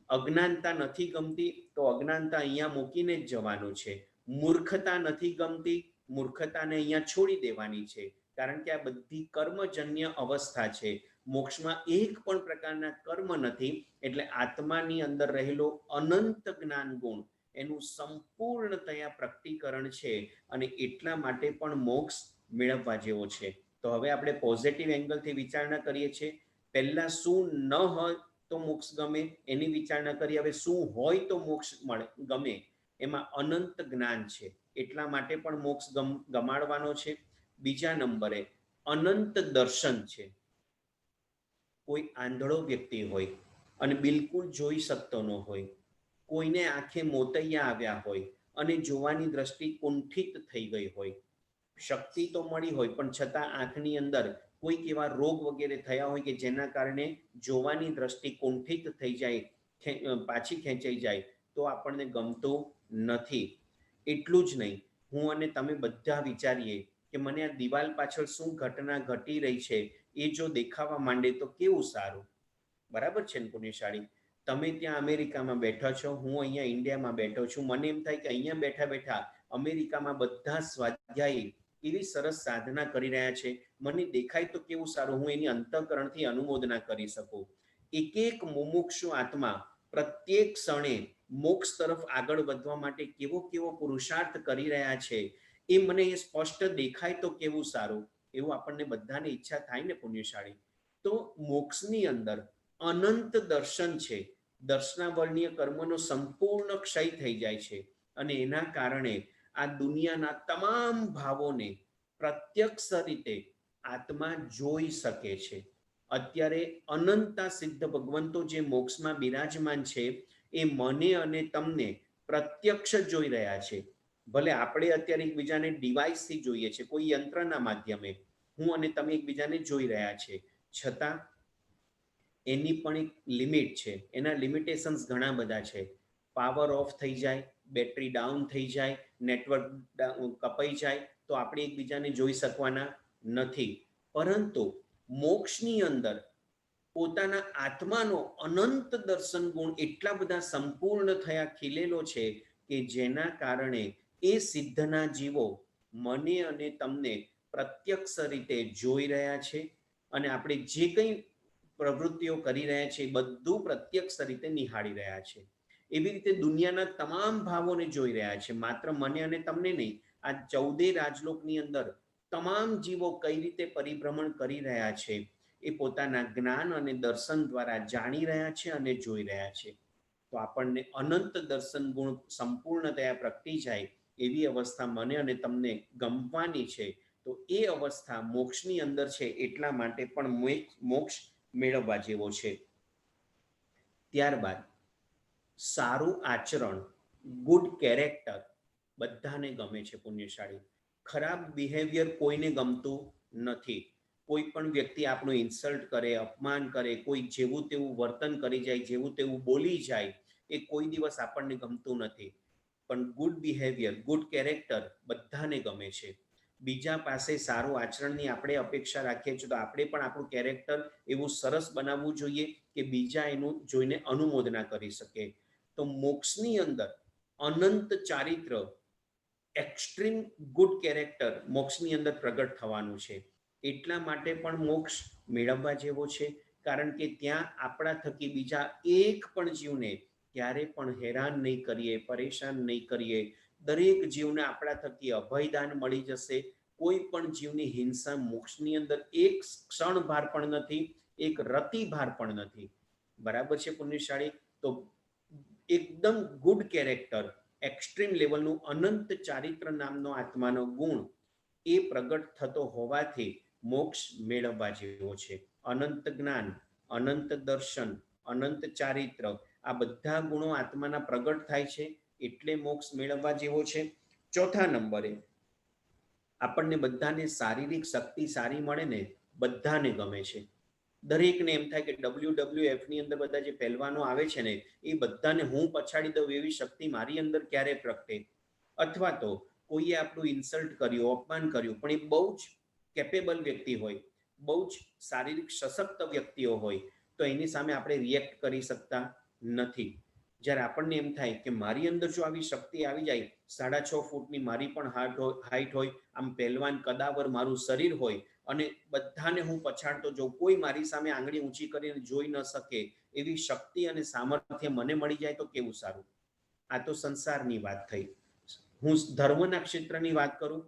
અજ્ઞાનતા નથી ગમતી તો અજ્ઞાનતા અહીંયા મૂકીને જ જવાનું છે. મૂર્ખતા નથી ગમતી, મૂર્ખતાને અહીંયા છોડી દેવાની છે. કારણ કે આ બધી કર્મજન્ય અવસ્થા છે. મોક્ષમાં એક પણ પ્રકારના કર્મ નથી. એટલે આત્માની અંદર રહેલો અનંત જ્ઞાન ગુણ એનું સંપૂર્ણતયા પ્રકટીકરણ છે અને એટલા માટે પણ મોક્ષ મેળવવા જેવો છે. તો હવે આપણે પોઝિટિવ એંગલથી વિચારણા કરીએ છીએ. પહેલા શું ન હોય તો મોક્ષ ગમે એની વિચારણા કરી. હવે શું હોય તો મોક્ષ મળે ગમે, એમાં અનંત જ્ઞાન છે એટલા માટે પણ મોક્ષ ગમાડવાનો છે. બીજા નંબરે અનંત દર્શન છે. કોઈ આંધળો વ્યક્તિ હોય અને બિલકુલ જોઈ શકતો ન હોય, કોઈને આંખે મોતૈયા આવ્યા હોય અને જોવાની દ્રષ્ટિ કુંઠિત થઈ ગઈ હોય, શક્તિ તો મળી હોય પણ છતાં આંખની અંદર કોઈક એવા રોગ વગેરે થયા હોય કે જેના કારણે જોવાની દ્રષ્ટિ કુંઠિત થઈ જાય, પાછી ખેંચાઈ જાય, તો આપણને ગમતું નથી. એટલું જ નહીં, હું અને તમે બધા વિચારીએ કે મને આ દિવાલ પાછળ શું ઘટના ઘટી રહી છે એ જો દેખાવા માંડે તો કેવું સારું. બરાબર છે ને પુણ્યશાળી? તમે ત્યાં અમેરિકામાં બેઠા છો, હું અહીંયા ઇન્ડિયામાં બેઠો છું. મને એમ થાય કે અહીંયા બેઠા બેઠા અમેરિકામાં બધા સ્વાધ્યાયી એવી સરસ સાધના કરી રહ્યા છે, મને દેખાય તો કેવું સારું, હું એની અંતઃકરણથી અનુમોદના કરી શકું. એક એક મુમુક્ષુ આત્મા પ્રત્યેક ક્ષણે મોક્ષ તરફ આગળ વધવા માટે કેવો કેવો પુરુષાર્થ કરી રહ્યા છે, એ મને એ સ્પષ્ટ દેખાય તો કેવું સારું, એવું આપણને બધાને ઈચ્છા થાય ને પુણ્યશાળી? તો મોક્ષની અંદર અનંત દર્શન છે. દર્શનાવર્ણીય કર્મનો સંપૂર્ણ ક્ષય થઈ જાય છે અને એના કારણે આ દુનિયાના તમામ ભાવોને પ્રત્યક્ષ રીતે આત્મા જોઈ શકે છે. અત્યારે અનંતા સિદ્ધ ભગવંતો જે મોક્ષમાં બિરાજમાન છે એ મને અને તમને પ્રત્યક્ષ જોઈ રહ્યા છે. ભલે આપણે અત્યારે એકબીજાને ડિવાઇસથી જોઈએ છે, કોઈ યંત્રના માધ્યમે હું અને તમે એકબીજાને જોઈ રહ્યા છે, છતાં એની પણ એક લિમિટ છે. એના લિમિટેશન્સ ઘણા બધા છે. પાવર ઓફ થઈ જાય, બેટરી ડાઉન થઈ જાય, નેટવર્ક કપાઈ જાય તો આપણે એકબીજાને જોઈ શકવાના નથી. પરંતુ મોક્ષની અંદર પોતાના આત્માનો અનંત દર્શન ગુણ એટલા બધા સંપૂર્ણ થયા ખીલેલો છે કે જેના કારણે એ સિદ્ધના જીવો મને અને તમને પ્રત્યક્ષ રીતે જોઈ રહ્યા છે અને આપણે જે કંઈ પ્રવૃત્તિઓ કરી રહ્યા છે બધું પ્રત્યક્ષ રીતે નિહાળી રહ્યા છે. એવી રીતે દુનિયાના તમામ ભાવોને જોઈ રહ્યા છે, માત્ર મને અને તમને નહીં. આ 14 રાજલોકની અંદર તમામ જીવો કઈ રીતે પરિભ્રમણ કરી રહ્યા છે એ પોતાના જ્ઞાન અને દર્શન દ્વારા જાણી રહ્યા છે અને જોઈ રહ્યા છે. તો આપણને અનંત દર્શન ગુણ સંપૂર્ણતયા પ્રગટી જાય એવી અવસ્થા મને અને તમને ગમવાની છે. તો એ અવસ્થા મોક્ષની અંદર છે એટલા માટે પણ મોક્ષ મેળવવા જેવો છે. ત્યારબાદ સારું આચરણ, ગુડ કેરેક્ટર બધાને ગમે છે પુણ્યશાળી. ખરાબ બિહેવિયર કોઈને ગમતું નથી. કોઈ પણ વ્યક્તિ આપણું ઇન્સલ્ટ કરે, અપમાન કરે, કોઈ જેવું તેવું વર્તન કરી જાય, જેવું તેવું બોલી જાય, એ કોઈ દિવસ આપણને ગમતું નથી. પણ ગુડ બિહેવિયર, ગુડ કેરેક્ટર બધાને ગમે છે. બીજા પાસે સારું આચરણની આપણે અપેક્ષા રાખીએ છીએ, તો આપણે પણ આપણું કેરેક્ટર એવું સરસ બનાવવું જોઈએ કે બીજા એનું જોઈને અનુમોદના કરી શકે. તો મોક્ષની અંદર અનંત ચારિત્ર, એક્સ્ટ્રીમ ગુડ કેરેક્ટર મોક્ષની અંદર પ્રગટ થવાનું છે. એટલા માટે પણ મોક્ષ મેળવવા જેવો છે, કારણ કે ત્યાં આપણા થકી બીજા એક પણ જીવને ક્યારે પણ હેરાન નહીં કરીએ, પરેશાન નહીં કરીએ. દરેક જીવને આપણા થકી અભયદાન મળી જશે. કોઈ પણ જીવની હિંસા મોક્ષની અંદર એક ક્ષણ ભાર પણ નથી, એક રતિ ભાર પણ નથી. બરાબર છે પુણ્યશાળી? તો એકદમ ગુડ કેરેક્ટર, એક્સ્ટ્રીમ લેવલનું અનંત ચારિત્ર નામનો આત્માનો ગુણ એ પ્રગટ થતો હોવાથી મોક્ષ મેળવવા જેવો છે. અનંત જ્ઞાન, અનંત દર્શન, અનંત ચારિત્ર, આ બધા ગુણો આત્માના પ્રગટ થાય છે, એટલે મોક્ષ મેળવવા જેવો છે. ચોથા નંબરે આપણને બધાને શારીરિક શક્તિ સારી મળે ને, બધાને ગમે છે. દરેકને એમ થાય કે WWF ની અંદર બધા જે પહેલવાનો આવે છે ને, એ બધાને હું પછાડી દઉં એવી શક્તિ મારી અંદર ક્યારે પ્રગટે. અથવા તો કોઈએ આપણું ઇન્સલ્ટ કર્યું, અપમાન કર્યું, પણ એ બહુ જ કેપેબલ વ્યક્તિ હોય, બહુ જ શારીરિક સશક્ત વ્યક્તિઓ હોય, તો એની સામે આપણે રિએક્ટ કરી શકતા નથી. જ્યારે આપણને એમ થાય કે મારી અંદર જો આવી શક્તિ આવી જાય, 6.5 ફૂટની મારી પણ હાઈટ હોય, આમ પહેલવાન કદાવર મારું શરીર હોય, અને બધાને હું પછાડતો જોઉં, કોઈ મારી સામે આંગળી ઊંચી કરીને જોઈ ન શકે એવી શક્તિ અને સામર્થ્ય મને મળી જાય તો કેવું સારું. આ તો સંસારની વાત થઈ. હું ધર્મના ક્ષેત્રની વાત કરું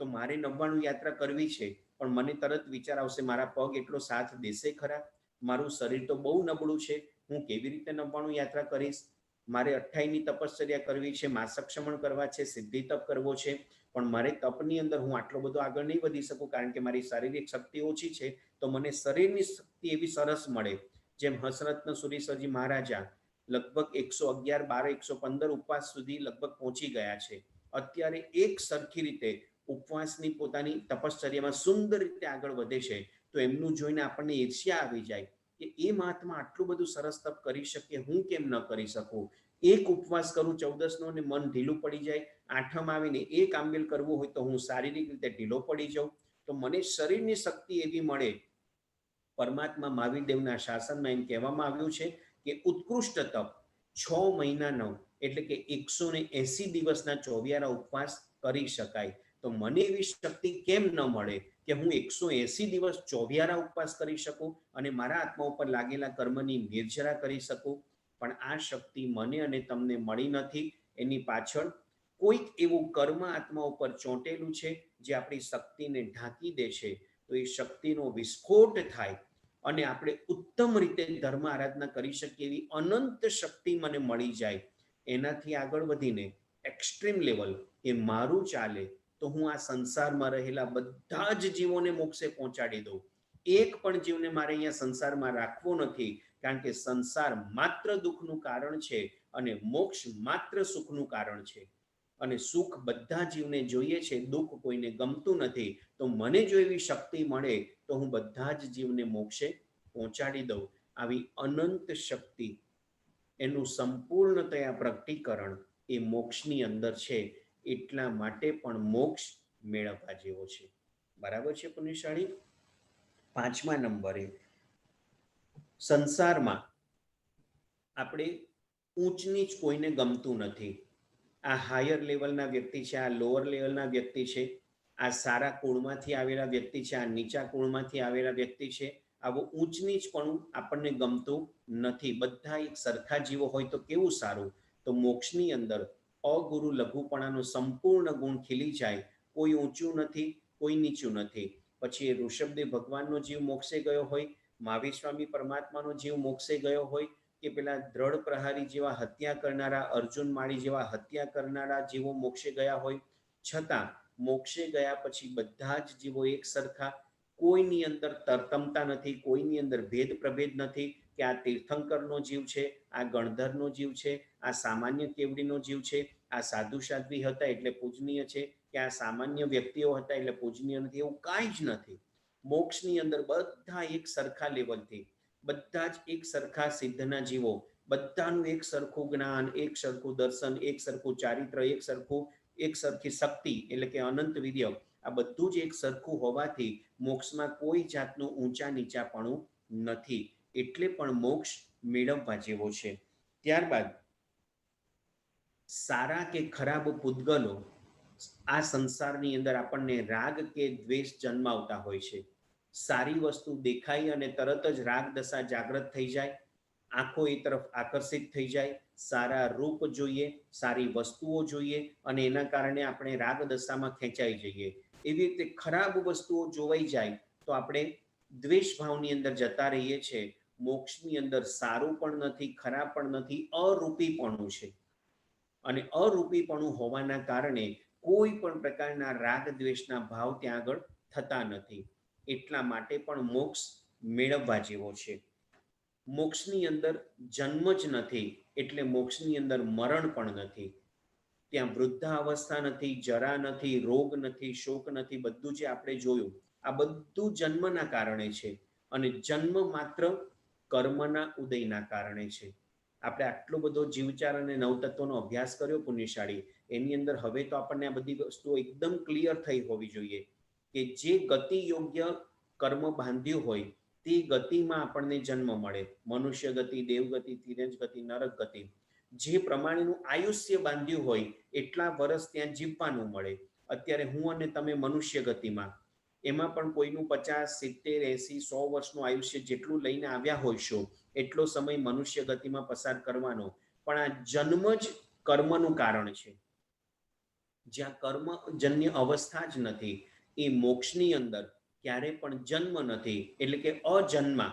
તો મારે 99 યાત્રા કરવી છે, પણ મને તરત વિચાર આવશે મારા પગ એટલો સાથ દેશે ખરા? મારું શરીર તો બહુ નબળું છે, હું કેવી રીતે 99 યાત્રા કરીશ? મારે 28ની તપશ્ચર્યા કરવી છે, માસક્ષમણ કરવા છે, સિદ્ધિ તપ કરવો છે, પણ મારે તપની અંદર હું આટલો બધો આગળ નહીં વધી શકું, કારણ કે મારી શારીરિક શક્તિ ઓછી છે. તો મને શરીરની શક્તિ એવી સરસ મળે, જેમ હસરત્ન સુરીશ્વરજી મહારાજા લગભગ 111, 12, 115 ઉપવાસ સુધી લગભગ પહોંચી ગયા છે. અત્યારે એક સરખી રીતે ઉપવાસની પોતાની તપશ્ચર્યામાં સુંદર રીતે આગળ વધે છે. તો એમનું જોઈને આપણને ઈર્ષ્યા આવી જાય કે એ મહાત્મા આટલું બધું સરસ તપ કરી શકે, હું કેમ ન કરી શકું? એક ઉપવાસ કરું 14નો ને મન ઢીલું પડી જાય, આઠમ આવીને એક આંબેલ કરવું હોય તો હું શારીરિક રીતે ઢીલો પડી જાઉં. તો મને શરીરની શક્તિ એવી મળે. પરમાત્મા મહાવીરદેવના શાસનમાં એમ કહેવામાં આવ્યું છે કે ઉત્કૃષ્ટ તપ 6 મહિનાનો, એટલે કે 180 દિવસના 24 ઉપવાસ કરી શકાય. તો મને એવી શક્તિ કેમ ન મળે કે હું 180 દિવસ 24 ઉપવાસ કરી શકું અને મારા આત્મા ઉપર લાગેલા કર્મની નિર્જરા કરી શકું? પણ આ શક્તિ મને અને તમને મળી નથી. એની પાછળ કોઈક એવું કર્મ આત્મા ઉપર ચોંટેલું છે જે આપણી શક્તિને ઢાંકી દે છે. તો એ શક્તિનો વિસ્ફોટ થાય અને આપણે ઉત્તમ રીતે ધર્મ આરાધના કરી શકીએ એવી અનંત શક્તિ મને મળી જાય. એનાથી આગળ વધીને એક્સ્ટ્રીમ લેવલ એ મારું ચાલે તો હું આ સંસારમાં રહેલા બધા જ જીવોને મોક્ષે પહોંચાડી દઉં. એક પણ જીવને મારે અહીંયા સંસારમાં રાખવો નથી, કારણ કે સંસાર માત્ર દુઃખનું કારણ છે અને મોક્ષ માત્ર સુખનું કારણ છે. અને સુખ બધા જીવને જોઈએ છે, દુઃખ કોઈને ગમતું નથી. તો મને જો એવી શક્તિ મળે તો હું બધા જ જીવને મોક્ષે પહોંચાડી દઉં. આવી અનંત શક્તિ, એનું સંપૂર્ણતયા પ્રગટીકરણ એ મોક્ષની અંદર છે. એટલા માટે પણ મોક્ષ મેળવવા જેવો છે. બરાબર છે પુણ્યશાળી? 5મા નંબરે સંસારમાં આપણે ઊંચ નીચ કોઈને ગમતું નથી. આ હાયર લેવલના વ્યક્તિ છે, આ લોઅર લેવલના વ્યક્તિ છે, આ સારા કુળમાંથી આવેલા વ્યક્તિ છે, આ નીચા કુળમાંથી આવેલા વ્યક્તિ છે. આવું ઊંચ નીચ પણ આપણને ગમતું નથી. બધા એક સરખા જીવો હોય તો કેવું સારું. તો મોક્ષની અંદર અગુરુ લઘુપણાનો સંપૂર્ણ ગુણ ખીલી જાય. કોઈ ઊંચું નથી, કોઈ નીચું નથી. પછી એ ઋષભદેવ ભગવાનનો જીવ મોક્ષે ગયો હોય, મહાવીર સ્વામી પરમાત્માનો જીવ મોક્ષે ગયો હોય, કે પેલા દ્રઢ પ્રહારી જેવા હત્યા કરનારા, અર્જુન માળી જેવા હત્યા કરનારા જીવો મોક્ષે ગયા હોય, છતાં મોક્ષે ગયા પછી બધા જ જીવો એક સરખા. કોઈની અંદર તરતમતા નથી, કોઈની અંદર ભેદ પ્રભેદ નથી. કે આ તીર્થંકરનો જીવ છે, આ ગણધરનો જીવ છે, આ સામાન્ય કેવડીનો જીવ છે, આ સાધુ સાધ્વી હતા એટલે પૂજનીય છે, કે આ સામાન્ય વ્યક્તિઓ હતા એટલે પૂજનીય નથી, એવું કાંઈ જ નથી. મોક્ષની અંદર બધા એક સરખા લેવલથી, બધા જ એક સરખા સિદ્ધના જીવો, બધાનું એક સરખું જ્ઞાન, એક સરખું દર્શન, એક સરખું ચારિત્ર, એક સરખી શક્તિ એટલે કે અનંત વીર્ય, આ બધું જ એક સરખું હોવાથી મોક્ષમાં કોઈ જાતનું ઊંચા નીચાપણું નથી. એટલે પણ મોક્ષ મેળવવા જેવો છે. ત્યારબાદ સારા કે ખરાબ પૂતગલો આ સંસારની અંદર આપણને રાગ કે દ્વેષ જન્માવતા હોય છે. સારી વસ્તુ દેખાય અને તરત જ રાગ દશા જાગૃત થઈ જાય, આંખો એ તરફ આકર્ષિત થઈ જાય, સારા રૂપ જોઈએ, સારી વસ્તુઓ જોઈએ અને એના કારણે આપણે રાગ દશામાં ખેંચાઈ જઈએ. એવી રીતે ખરાબ વસ્તુઓ જોવાઈ જાય તો આપણે દ્વેષ ભાવની અંદર જતા રહીએ છીએ. મોક્ષની અંદર સારું પણ નથી, ખરાબ પણ નથી, અરૂપીપણું છે. અને અરૂપીપણું હોવાના કારણે કોઈ પણ પ્રકારના રાગ દ્વેષના ભાવ ત્યાં આગળ થતા નથી. એટલા માટે પણ મોક્ષ મેળવવા જેવો છે. મોક્ષની અંદર જન્મ જ નથી એટલે મોક્ષની અંદર મરણ પણ નથી. ત્યાં વૃદ્ધાવસ્થા નથી, જરા નથી, રોગ નથી, શોક નથી. બધું જે આપણે જોયું આ બધું જન્મના કારણે છે અને જન્મ માત્ર કર્મના ઉદયના કારણે છે. આપણે આટલો બધો જીવચાર અને નવતત્વનો અભ્યાસ કર્યો પુણ્યશાળી, એની અંદર હવે તો આપણને આ બધી વસ્તુઓ એકદમ ક્લિયર થઈ હોવી જોઈએ કે જે ગતિ યોગ્ય કર્મ બાંધ્યું હોય તે ગતિમાં આપણને જન્મ મળે. મનુષ્ય ગતિ, દેવગતિ, તિર્યંજ ગતિ, નરક ગતિ. જે પ્રમાણેનું આયુષ્ય બાંધ્યું હોય એટલા વર્ષ ત્યાં જીવવાનું મળે. અત્યારે હું અને તમે મનુષ્ય ગતિમાં, એમાં પણ કોઈનું 50, 70, 80, 100 વર્ષનું આયુષ્ય જેટલું લઈને આવ્યા હોઈશું એટલો સમય મનુષ્ય ગતિમાં પસાર કરવાનો. પણ આ જન્મ જ કર્મનું કારણ છે. જ્યાં કર્મજન્ય અવસ્થા જ નથી એ મોક્ષની અંદર ક્યારે પણ જન્મ નથી એટલે કે અજન્મા,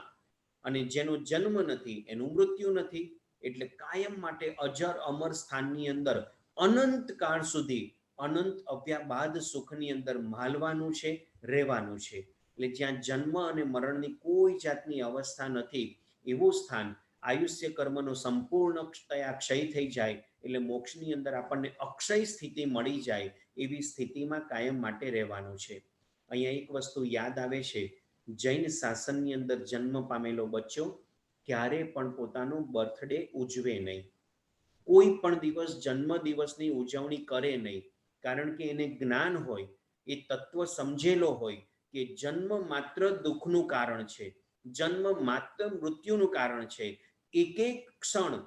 અને જેનો જન્મ નથી એનું મૃત્યુ નથી. એટલે કાયમ માટે અજર અમર સ્થાનની અંદર અનંત કાળ સુધી અનંત અવ્યા બાદ સુખની અંદર માલવાનું છે, રહેવાનું છે. એટલે જ્યાં જન્મ અને મરણની કોઈ જાતની અવસ્થા નથી એવું સ્થાન, આયુષ્ય કર્મનો સંપૂર્ણતયા ક્ષય થઈ જાય એટલે મોક્ષની અંદર આપણને અક્ષય સ્થિતિ મળી જાય એવી સ્થિતિમાં કાયમ માટે રહેવાનું છે. અહીંયા એક વસ્તુ યાદ આવે છે, જૈન શાસનની અંદર જન્મ પામેલો બચ્ચો ક્યારે પણ પોતાનો બર્થડે ઉજવે નહીં, કોઈ પણ દિવસ જન્મ દિવસની ઉજવણી કરે નહીં. કારણ કે એને જ્ઞાન હોય, એ તત્વ સમજેલો હોય કે જન્મ માત્ર દુઃખનું કારણ છે, જન્મ માત્ર મૃત્યુનું કારણ છે. એક એક ક્ષણ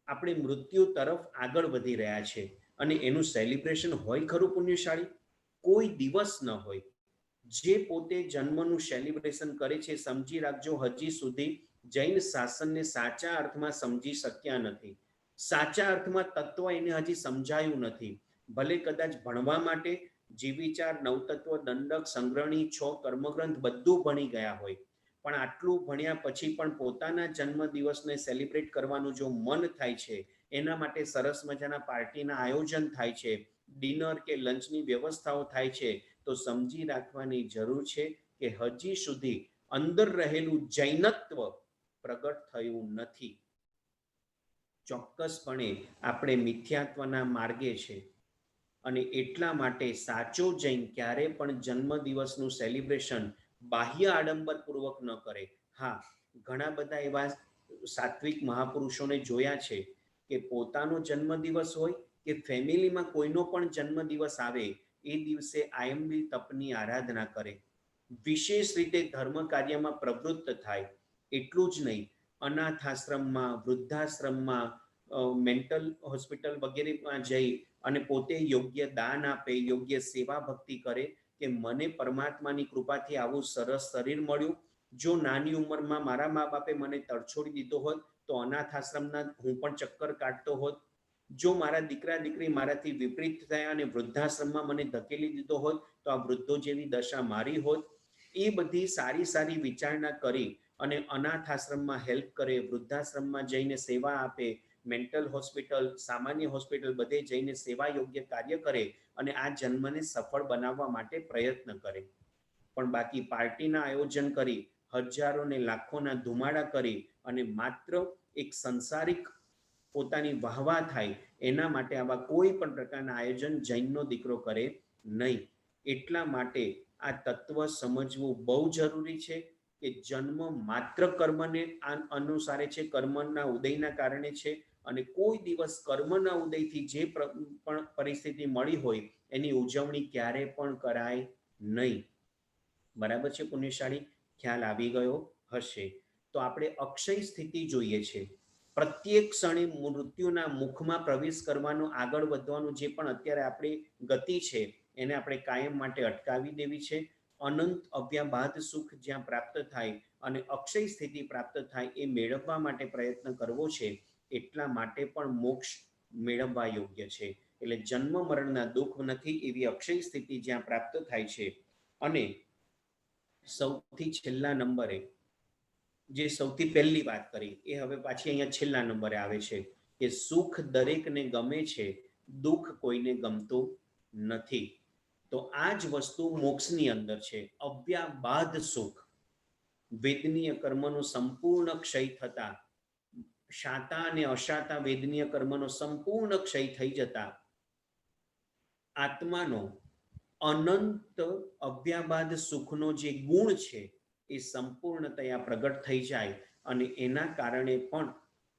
આપણે મૃત્યુ તરફ આગળ વધી રહ્યા છે અને એનું સેલિબ્રેશન હોય ખરું પુણ્યશાળી? કોઈ દિવસ ન હોય. જે પોતે જન્મનું સેલિબ્રેશન કરે છે, સમજી રાખજો હજી સુધી જૈન શાસનને સાચા અર્થમાં સમજી શક્યા નથી. સાચા અર્થમાં તત્વ એને હજી સમજાયું નથી. ભલે કદાચ ભણવા માટે જીવિચાર, નવતત્વ, દંડક, સંગ્રહણી, 6 કર્મગ્રંથ બધું ભણી ગયા હોય, પણ આટલું ભણ્યા પછી પણ પોતાના જન્મ દિવસને સેલિબ્રેટ કરવાનું જો મન થાય છે, એના માટે સરસ મજાના પાર્ટીના આયોજન થાય છે, ડિનર કે લંચની વ્યવસ્થાઓ થાય છે, તો સમજી રાખવાની જરૂર છે કે હજી સુધી અંદર રહેલું જૈનત્વ પ્રગટ થયું નથી. ચોક્કસપણે આપણે મિથ્યાત્વના માર્ગે છે અને એટલા માટે સાચો જૈન ક્યારે પણ જન્મદિવસનું સેલિબ્રેશન બાહ્ય આડંબરપૂર્વક ન કરે. હા, ઘણા બધા એવા સાત્વિક મહાપુરુષોને જોયા છે કે પોતાનો જન્મદિવસ હોય કે ફેમિલીમાં કોઈનો પણ જન્મદિવસ આવે એ દિવસે આયંબી તપની આરાધના કરે, વિશેષ રીતે ધર્મ કાર્યમાં પ્રવૃત્ત થાય. એટલું જ નહીં, અનાથ આશ્રમમાં, વૃદ્ધાશ્રમમાં, મેન્ટલ હોસ્પિટલ વગેરેમાં જઈ અને પોતે યોગ્ય દાન આપે, યોગ્ય સેવા ભક્તિ કરે કે મને પરમાત્માની કૃપાથી આવું સરસ શરીર મળ્યું. જો નાની ઉંમરમાં મારા મા બાપે મને તડછોડી દીધો હોત તો અનાથ આશ્રમના હું પણ ચક્કર કાઢતો હોત. જો મારા દીકરા દીકરી મારાથી વિપરીત થયા અને વૃદ્ધાશ્રમમાં મને ધકેલી દીધો હોત તો આ વૃદ્ધો જેવી દશા મારી હોત. એ બધી સારી સારી વિચારણા કરી અને અનાથ આશ્રમમાં હેલ્પ કરે, વૃદ્ધાશ્રમમાં જઈને સેવા આપે, મેન્ટલ હોસ્પિટલ, સામાન્ય હોસ્પિટલ બધે જઈને સેવા યોગ્ય કાર્ય કરે અને આ જન્મને સફળ બનાવવા માટે પ્રયત્ન કરે. પણ બાકી પાર્ટીના આયોજન કરી હજારો ને લાખોના ધુમાડા કરી અને માત્ર એક સંસારિક પોતાની વાહવા થાય એના માટે આવા કોઈ પણ પ્રકારના આયોજન જૈનનો દીકરો કરે નહીં. એટલા માટે આ તત્વ સમજવું બહુ જરૂરી છે કે જન્મ માત્ર કર્મને અનુસારે છે, કર્મના ઉદયના કારણે છે, અને કોઈ દિવસ કર્મના ઉદયથી જે પણ પરિસ્થિતિ મળી હોય એની ઉજવણી ક્યારે પણ કરાય નહીં. બરાબર છે પુણ્યશાળી? ખ્યાલ આવી ગયો હશે. તો આપણે અક્ષય સ્થિતિ જોઈએ છે. પ્રત્યેક ક્ષણે મૃત્યુના મુખમાં પ્રવેશ કરવાનો, આગળ વધવાનું જે પણ અત્યારે આપણી ગતિ છે એને આપણે કાયમ માટે અટકાવી દેવી છે. અનંત અવ્યાબાદ સુખ જ્યાં પ્રાપ્ત થાય અને અક્ષય સ્થિતિ પ્રાપ્ત થાય એ મેળવવા માટે પ્રયત્ન કરવો છે. એટલા માટે પણ મોક્ષ મેળવવા યોગ્ય છે. એટલે જન્મ મરણના દુઃખ નથી એવી અક્ષય સ્થિતિ જ્યાં પ્રાપ્ત થાય છે. અને સૌથી છેલ્લા નંબરે જે સૌથી પહેલી વાત કરી એ હવે પાછી અહીંયા છેલ્લા નંબરે આવે છે કે સુખ દરેકને ગમે છે, દુઃખ કોઈને ગમતું નથી. તો આ જ વસ્તુ મોક્ષની અંદર છે. અવ્યાબાદ સુખ, વેદનીય કર્મનો સંપૂર્ણ ક્ષય થતા, શાતા અને અશાતા વેદનીય કર્મનો સંપૂર્ણ ક્ષય થઈ જતા આત્માનો અનંત અવ્યાબાદ સુખનો જે ગુણ છે એ સંપૂર્ણતયા પ્રગટ થઈ જાય અને એના કારણે પણ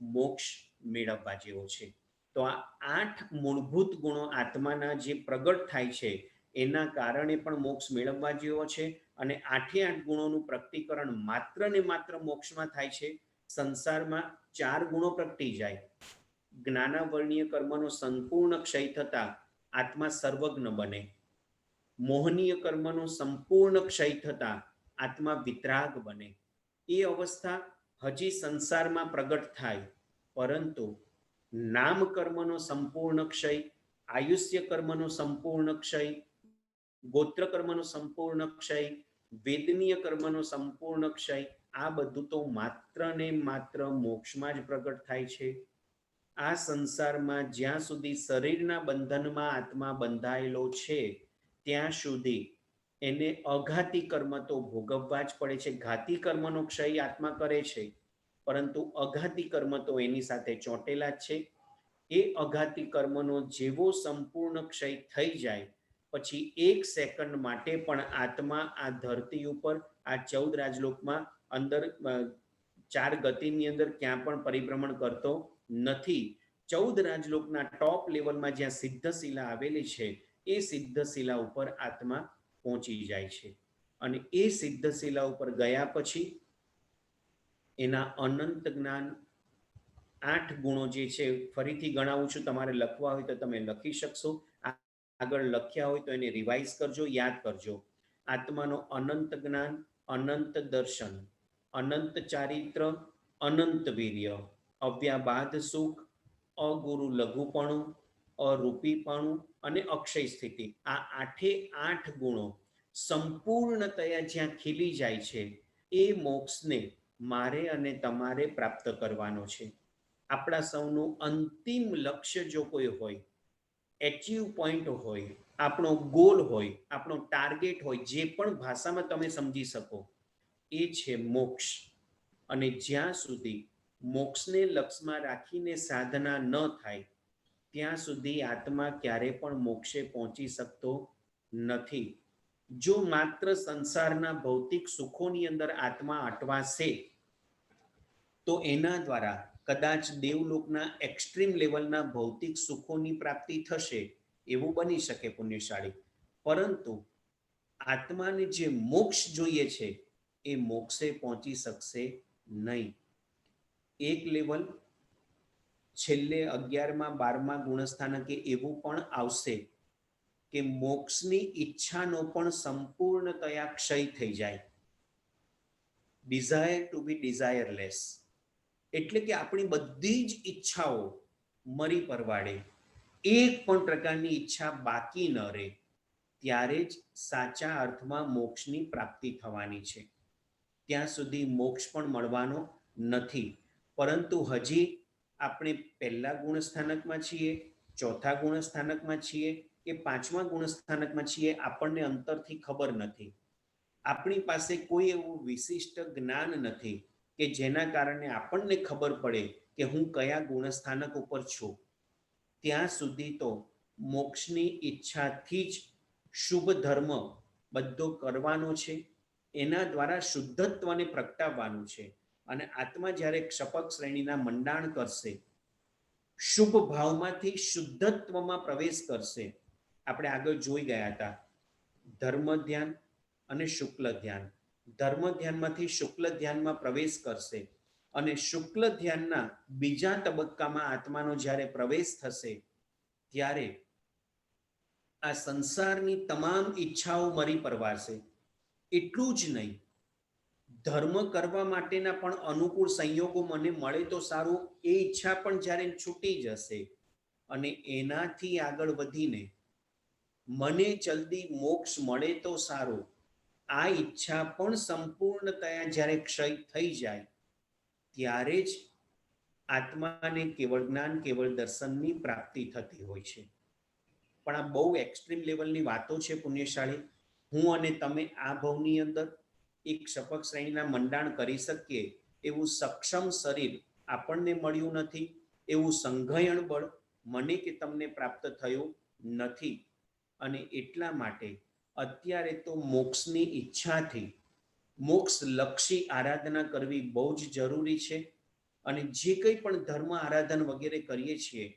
મોક્ષ મેળવવા જેવો છે. તો આ 8 મૂળભૂત ગુણો આત્માના જે પ્રગટ થાય છે એના કારણે પણ મોક્ષ મેળવવા જેવો છે. અને 8 ગુણોનું પ્રગટીકરણ માત્ર ને માત્ર મોક્ષમાં થાય છે. સંસારમાં 4 ગુણો પ્રગટી જાય. જ્ઞાનાવર્ણીય કર્મનો સંપૂર્ણ ક્ષય થતા આત્મા સર્વજ્ઞ બને. મોહનીય કર્મનો સંપૂર્ણ ક્ષય થતા આત્મા વિતરાગ બને. એ અવસ્થા હજી સંસારમાં પ્રગટ થાય, પરંતુ નામ કર્મનો સંપૂર્ણ ક્ષય, આયુષ્ય કર્મનો સંપૂર્ણ ક્ષય, ગોત્ર કર્મનો સંપૂર્ણ ક્ષય, વેદનીય કર્મનો સંપૂર્ણ ક્ષય, આ બધું તો માત્ર ને માત્ર મોક્ષમાં જ પ્રગટ થાય છે. આ સંસારમાં જ્યાં સુધી શરીરના બંધનમાં આત્મા બંધાયેલો છે ત્યાં સુધી એને અઘાતી કર્મ તો ભોગવવા જ પડે છે. ઘાતી કર્મનો ક્ષય આત્મા કરે છે, પરંતુ અઘાતી કર્મ તો એની સાથે ચોંટેલા જ છે. એ અઘાતી કર્મનો જેવો સંપૂર્ણ ક્ષય થઈ જાય પછી 1 સેકન્ડ માટે પણ આત્મા આ ધરતી ઉપર, આ 14 રાજલોકમાં અંદર 4 ગતિની અંદર ક્યાં પણ પરિભ્રમણ કરતો નથી. 14 રાજલોકના ટોપ લેવલમાં જ્યાં સિદ્ધશિલા આવેલી છે એ સિદ્ધશિલા ઉપર આત્મા પહોંચી જાય છે. અને એ સિદ્ધશિલા ઉપર ગયા પછી એના અનંત જ્ઞાન 8 ગુણો જે છે, ફરીથી ગણાવું છું, તમારે લખવા હોય તો તમે લખી શકશો. આગળ લખ્યા હોય તો એને રિવાઇઝ કરજો, યાદ કરજો. આત્માનો અનંત જ્ઞાન, અનંત દર્શન, અનંત ચારિત્ર, અનંત વીર્ય, અવ્યાબાદ સુખ, અગુરુ લઘુપણું, અરૂપીપણું અને અક્ષય સ્થિતિ. આ 8 ગુણો સંપૂર્ણતયા જ્યાં ખીલી જાય છે એ મોક્ષને મારે અને તમારે પ્રાપ્ત કરવાનો છે. આપણા સૌનું અંતિમ લક્ષ્ય જો કોઈ હોય, એચીવ પોઈન્ટ હોય, આપણો ગોલ હોય, આપણો ટાર્ગેટ હોય, જે પણ ભાષામાં તમે સમજી શકો, એ છે મોક્ષ. અને જ્યાં સુધી મોક્ષને લક્ષ્યમાં રાખીને સાધના ન થાય ત્યાં સુધી આત્મા ક્યારે પણ મોક્ષે પહોંચી શકતો નથી. જો માત્ર સંસારના ભૌતિક સુખોની અંદર આત્મા અટવાશે તો એના દ્વારા કદાચ દેવલોકના એક્સ્ટ્રીમ લેવલના ભૌતિક સુખોની પ્રાપ્તિ થશે, એવું બની શકે પુણ્યશાળી. પરંતુ આત્માને જે મોક્ષ જોઈએ છે એ મોક્ષે પહોંચી શકશે નહીં. એક લેવલ છેલ્લે 11માં 12માં ગુણસ્થાનકે એવું પણ આવશે કે મોક્ષની ઈચ્છાનો પણ સંપૂર્ણતયા ક્ષય થઈ જાય. ડિઝાયર ટુ બી ડિઝાયરલેસ, એટલે કે આપણી બધી જ ઈચ્છાઓ મરી પરવાડે, એક પણ પ્રકારની ઈચ્છા બાકી ન રહે, ત્યારે જ સાચા અર્થમાં મોક્ષની પ્રાપ્તિ થવાની છે. ત્યાં સુધી મોક્ષ પણ મળવાનો નથી. પરંતુ હજી આપણે પહેલા ગુણસ્થાનકમાં છીએ, ચોથા ગુણસ્થાનકમાં છીએ કે 5મા ગુણસ્થાનકમાં છીએ, આપણને અંતરથી ખબર નથી. આપણી પાસે કોઈ એવું વિશિષ્ટ જ્ઞાન નથી કે જેના કારણે આપણને ખબર પડે કે હું કયા ગુણસ્થાનક ઉપર છું. ત્યાં સુધી તો મોક્ષની ઈચ્છાથી જ શુભ ધર્મ બધો કરવાનો છે, એના દ્વારા શુદ્ધત્વને પ્રગટાવવાનું છે. અને આત્મા જ્યારે ક્ષપક શ્રેણીના મંડાણ કરશે, શુભ ભાવમાંથી શુદ્ધત્વમાં પ્રવેશ કરશે. આપણે આગળ જોઈ ગયા હતા ધર્મ ધ્યાન અને શુક્લ ધ્યાન. ધર્મ ધ્યાનમાંથી શુક્લ ધ્યાનમાં પ્રવેશ કરશે અને શુક્લ ધ્યાનના બીજા તબક્કામાં આત્માનો જ્યારે પ્રવેશ થશે ત્યારે આ સંસારની તમામ ઈચ્છાઓ મરી પરવારશે. એટલું જ નહીં, ધર્મ કરવા માટેના પણ અનુકૂળ સંયોગો મને મળે તો સારું, એ ઈચ્છા પણ જ્યારે છૂટી જશે અને એનાથી આગળ વધીને મને જલ્દી મોક્ષ મળે તો સારું, આ ઈચ્છા પણ સંપૂર્ણતયા જ્યારે ક્ષય થઈ જાય ત્યારે જ આત્માને કેવળ જ્ઞાન, કેવળ દર્શનની પ્રાપ્તિ થતી હોય છે. પણ આ બહુ એક્સ્ટ્રીમ લેવલની વાતો છે પુણ્યશાળી. હું અને તમે આ ભવની અંદર એક ક્ષપક શ્રેણીના મંડાણ કરી શકીએ એવું સક્ષમ શરીર આપણને મળ્યું નથી, એવું સંઘયણ બળ મને કે તમને પ્રાપ્ત થયું નથી. અને એટલા માટે અત્યારે તો મોક્ષની ઈચ્છાથી મોક્ષલક્ષી આરાધના કરવી બહુ જ જરૂરી છે. અને જે કંઈ પણ ધર્મ આરાધન વગેરે કરીએ છીએ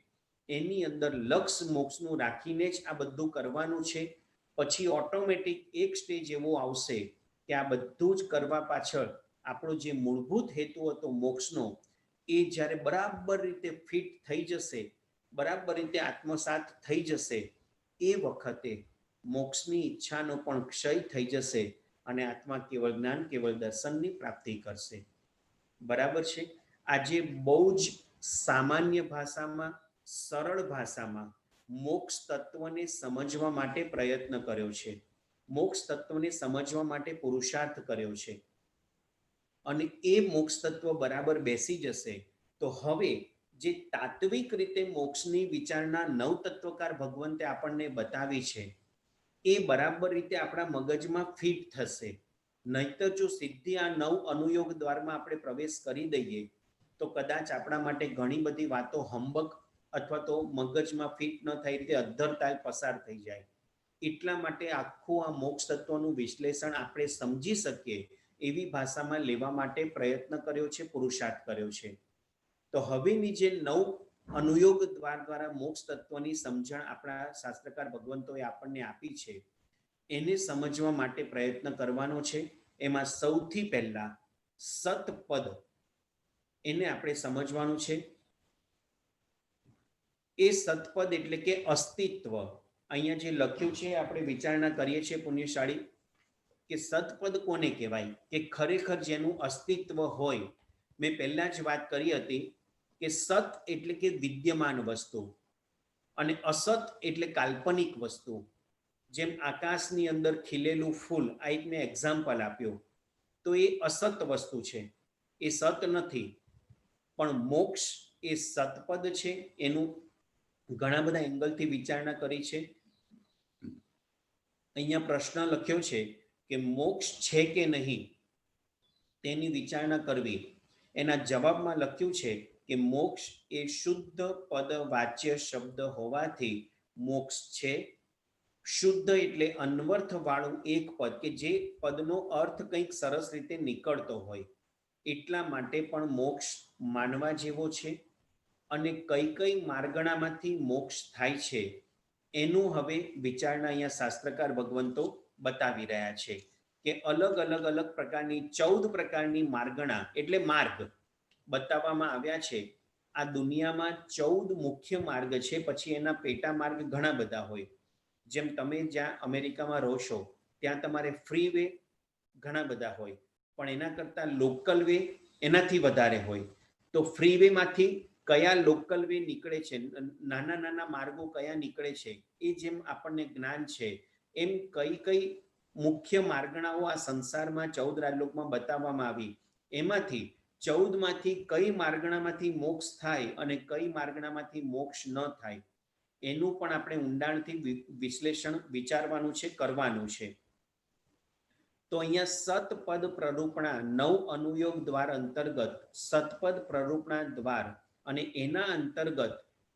એની અંદર લક્ષ મોક્ષનું રાખીને જ આ બધું કરવાનું છે. પછી ઓટોમેટિક એક સ્ટેજ એવો આવશે કે આ બધું જ કરવા પાછળ આપણો જે મૂળભૂત હેતુ હતો મોક્ષનો, એ જ્યારે બરાબર રીતે ફિટ થઈ જશે, બરાબર રીતે આત્મસાત થઈ જશે, એ વખતે મોક્ષની ઈચ્છાનો પણ ક્ષય થઈ જશે અને આત્મા કેવળ જ્ઞાન, કેવળ દર્શનની પ્રાપ્તિ કરશે. બરાબર છે. આજે બહુ જ સામાન્ય ભાષામાં, સરળ ભાષામાં મોક્ષ તત્વને સમજવા માટે પ્રયત્ન કર્યો છે, મોક્ષ તત્વને સમજવા માટે પુરુષાર્થ કર્યો છે. અને એ મોક્ષ તત્વ બરાબર બેસી જશે તો હવે જે તાત્વિક રીતે મોક્ષની વિચારણા નવતત્વકાર ભગવંતે આપણને બતાવી છે એ બરાબર રીતે આપણા મગજમાં ફિટ થશે. નહીતર જો સીધી આ નવ અનુયોગ દ્વારમાં આપણે પ્રવેશ કરી દઈએ તો કદાચ આપણા માટે ઘણી બધી વાતો હંબક અથવા તો મગજમાં ફિટ ન થઈ રીતે અધ્ધરતાલ પસાર થઈ જાય. એટલા માટે આખું આ મોક્ષ તત્વનું વિશ્લેષણ આપણે સમજી શકીએ એવી ભાષામાં લેવા માટે પ્રયત્ન કર્યો છે, પુરુષાર્થ કર્યો છે. તો હવેની જે નવ અનુયોગ દ્વારા મોક્ષ તત્વની સમજણ આપણા શાસ્ત્રકાર ભગવંતોએ આપણને આપી છે એને સમજવા માટે પ્રયત્ન કરવાનો છે. એમાં સૌથી પહેલા સતપદ એને આપણે સમજવાનું છે. એ સતપદ એટલે કે અસ્તિત્વ. અહીંયા જે લખ્યું છે આપણે વિચારણા કરીએ છીએ પુણ્યશાળી કે સતપદ કોને કહેવાય, કે ખરેખર જેનું અસ્તિત્વ હોય. મેં પહેલા જ વાત કરી હતી કે સત એટલે કે વિદ્યમાન વસ્તુ અને અસત એટલે કાલ્પનિક વસ્તુ. જેમ આકાશની અંદર ખીલેલું ફૂલ, આ એક મેં એક્ઝામ્પલ આપ્યો, તો એ અસત વસ્તુ છે, એ સત નથી. પણ મોક્ષ એ સતપદ છે. એનું ઘણા બધા એંગલથી વિચારણા કરી છે. અહીંયા પ્રશ્ન લખ્યો છે કે મોક્ષ છે કે નહીં તેની વિચારણા કરવી. એના જવાબમાં લખ્યું છે કે મોક્ષ એ શુદ્ધ પદ વાચ્ય શબ્દ હોવાથી મોક્ષ છે. શુદ્ધ એટલે અન્વર્થ વાળું એક પદ કે જે પદનો અર્થ કંઈક સરસ રીતે નીકળતો હોય, એટલા માટે પણ મોક્ષ માનવા જેવો છે. અને કઈ કઈ માર્ગણામાંથી મોક્ષ થાય છે એનું હવે વિચારણા અહીંયા શાસ્ત્રકાર ભગવંતો બતાવી રહ્યા છે કે અલગ અલગ અલગ પ્રકારની 14 પ્રકારની માર્ગણા એટલે માર્ગ બતાવવામાં આવ્યા છે. આ દુનિયામાં 14 મુખ્ય માર્ગ છે, પછી એના પેટા માર્ગ ઘણા બધા હોય. જેમ તમે જ્યાં અમેરિકામાં રહો છો ત્યાં તમારે ફ્રી વે ઘણા બધા હોય, પણ એના કરતાં લોકલ વે એનાથી વધારે હોય. તો ફ્રી વેમાંથી કયા લોકલ વે નીકળે છે, નાના નાના માર્ગો કયા નીકળે છે, એ જેમ આપણને જ્ઞાન છે એમ કઈ કઈ મુખ્ય માર્ગણાઓ આ સંસારમાં 14 રાજલોકમાં બતાવવામાં આવી. એમાંથી 14 માંથી કઈ માર્ગણામાંથી મોક્ષ થાય અને કઈ માર્ગણામાંથી મોક્ષ ન થાય એનું પણ આપણે ઊંડાણથી વિશ્લેષણ વિચારવાનું છે, કરવાનું છે. તો અહીંયા સતપદ પ્રરૂપણા 9 અનુયોગ દ્વાર અંતર્ગત સતપદ પ્રરૂપણા દ્વાર અને એના અંતર્ગત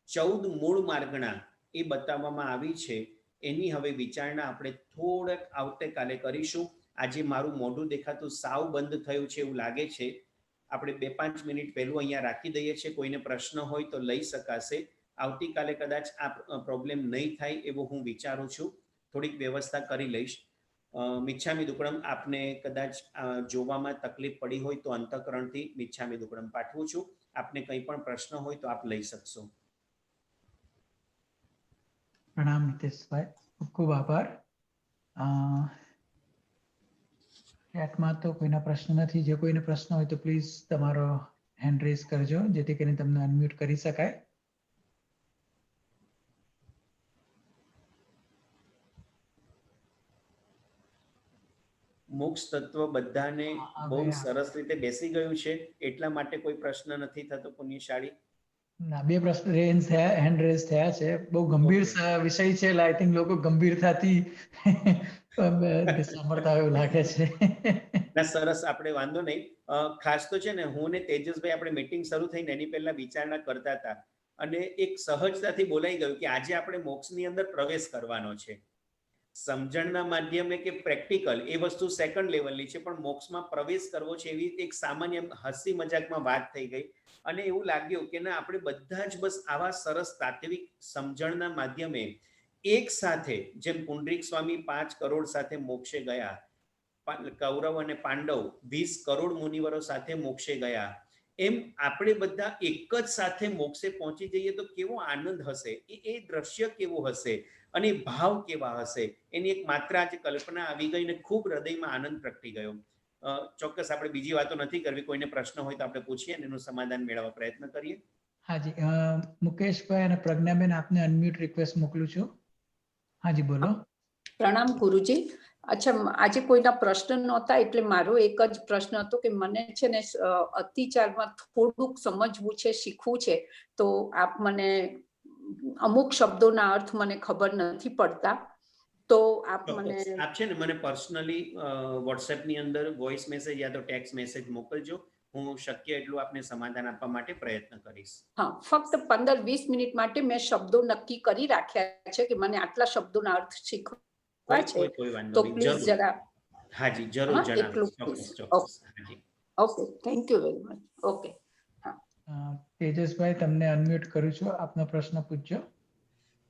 14 મૂળ માર્ગણા એ બતાવવામાં આવી છે. એની હવે વિચારણા આપણે થોડક આવતીકાલે કરીશું. આજે મારું મોઢું દેખાતું સાવ બંધ થયું છે એવું લાગે છે. આપણે 2-5 મિનિટ પહેલું અહીંયા રાખી દઈએ છીએ. કોઈને પ્રશ્ન હોય તો લઈ શકાશે. આવતીકાલે કદાચ આ પ્રોબ્લેમ નહીં થાય એવો હું વિચારું છું. થોડીક વ્યવસ્થા કરી લઈશ. મિચ્છામી દુક્કડમ આપને કદાચ જોવામાં તકલીફ પડી હોય તો અંતઃકરણથી મિચ્છામી દુક્કડમ પાઠવું છું. આપને કંઈ પણ પ્રશ્ન હોય તો આપ લઈ શકશો. પ્રણામ નિતેશભાઈ, ખૂબ ખૂબ આભાર. ચેટમાં તો કોઈના પ્રશ્ન નથી. જે કોઈને પ્રશ્ન હોય તો પ્લીઝ તમારો હેન્ડ રેઝ કરજો, જેથી કરીને તમને અનમ્યુટ કરી શકાય. મોક્ષ તત્વ બધાને બહુ સરસ રીતે બેસી ગયું છે, એટલા માટે કોઈ પ્રશ્ન નથી થતો. પુણ્યશાળી ના, 2 પ્રશ્ન હેન્ડ રેઝ થયા છે. બહુ ગંભીર વિષય છે. આઈ થિંક લોકો ગંભીરતાથી સાંભળતા એવું લાગે છે. ના, સરસ. આપણે વાંધો નહીં. ખાસ તો છે ને, હું ને તેજસભાઈ આપણે મીટિંગ શરૂ થઈને એની પહેલા વિચારણા કરતા હતા અને એક સહજતાથી બોલાઈ ગયું કે આજે આપણે મોક્ષની અંદર પ્રવેશ કરવાનો છે. સમજણના માધ્યમે કે પ્રેક્ટિકલ એ વસ્તુ સેકન્ડ લેવલની છે, પણ મોક્ષમાં પ્રવેશ કરવો છે એવી એક સામાન્ય હસી મજાકમાં વાત થઈ ગઈ અને એવું લાગ્યું કે ના, આપણે બધા જ બસ આવા સરસ તાત્વિક સમજણના માધ્યમે એક સાથે, જેમ પુંડરીક સ્વામી 5 કરોડ સાથે મોક્ષે ગયા, કૌરવ અને પાંડવ 20 કરોડ મુનિવરો સાથે મોક્ષે ગયા, એમ આપણે બધા એક જ સાથે મોક્ષે પહોંચી જઈએ તો કેવો આનંદ હશે, એ દ્રશ્ય કેવું હશે અને ભાવ કેવા હશે, એની એક માત્ર આજે કલ્પના આવી ગઈ ને ખૂબ હૃદયમાં આનંદ પ્રગટી ગયો. ચોક્કસ આપણે બીજી વાતો નથી કરવી. કોઈને પ્રશ્ન હોય તો આપણે પૂછીએ અને એનું સમાધાન મેળવવા પ્રયત્ન કરીએ. હાજી, મુકેશભાઈ અને પ્રજ્ઞાબેન, આપને અનમ્યુટ રિક્વેસ્ટ મોકલું છું. હાજી, બોલો. પ્રણામ ગુરુજી. અચ્છા, આજે કોઈના પ્રશ્ન નહોતા એટલે મારો એક જ પ્રશ્ન હતો કે મને છે ને અતિચારમાં થોડુંક સમજવું છે, શીખવું છે, તો આપ મને અમુક શબ્દોના અર્થ મને ખબર નથી પડતા, તો આપ મને છે ને મને પર્સનલી વોટ્સએપની અંદર વોઇસ મેસેજ યા તો ટેક્સ્ટ મેસેજ મોકલજો. હું શક્ય એટલું આપને સમાધાન આપવા માટે પ્રયત્ન કરીશ. હા, ફક્ત 15-20 મિનિટ માટે મેં શબ્દો નક્કી કરી રાખ્યા છે કે મને આટલા શબ્દોના અર્થ શીખવા છે, તો પ્લીઝ જરા. હાજી, જરૂર જણાવો. ચોક્કસ. Okay, thank you very much. Okay. તેજસભાઈ, તમને અનમ્યુટ કરું છું. આપનો પ્રશ્ન પૂછજો.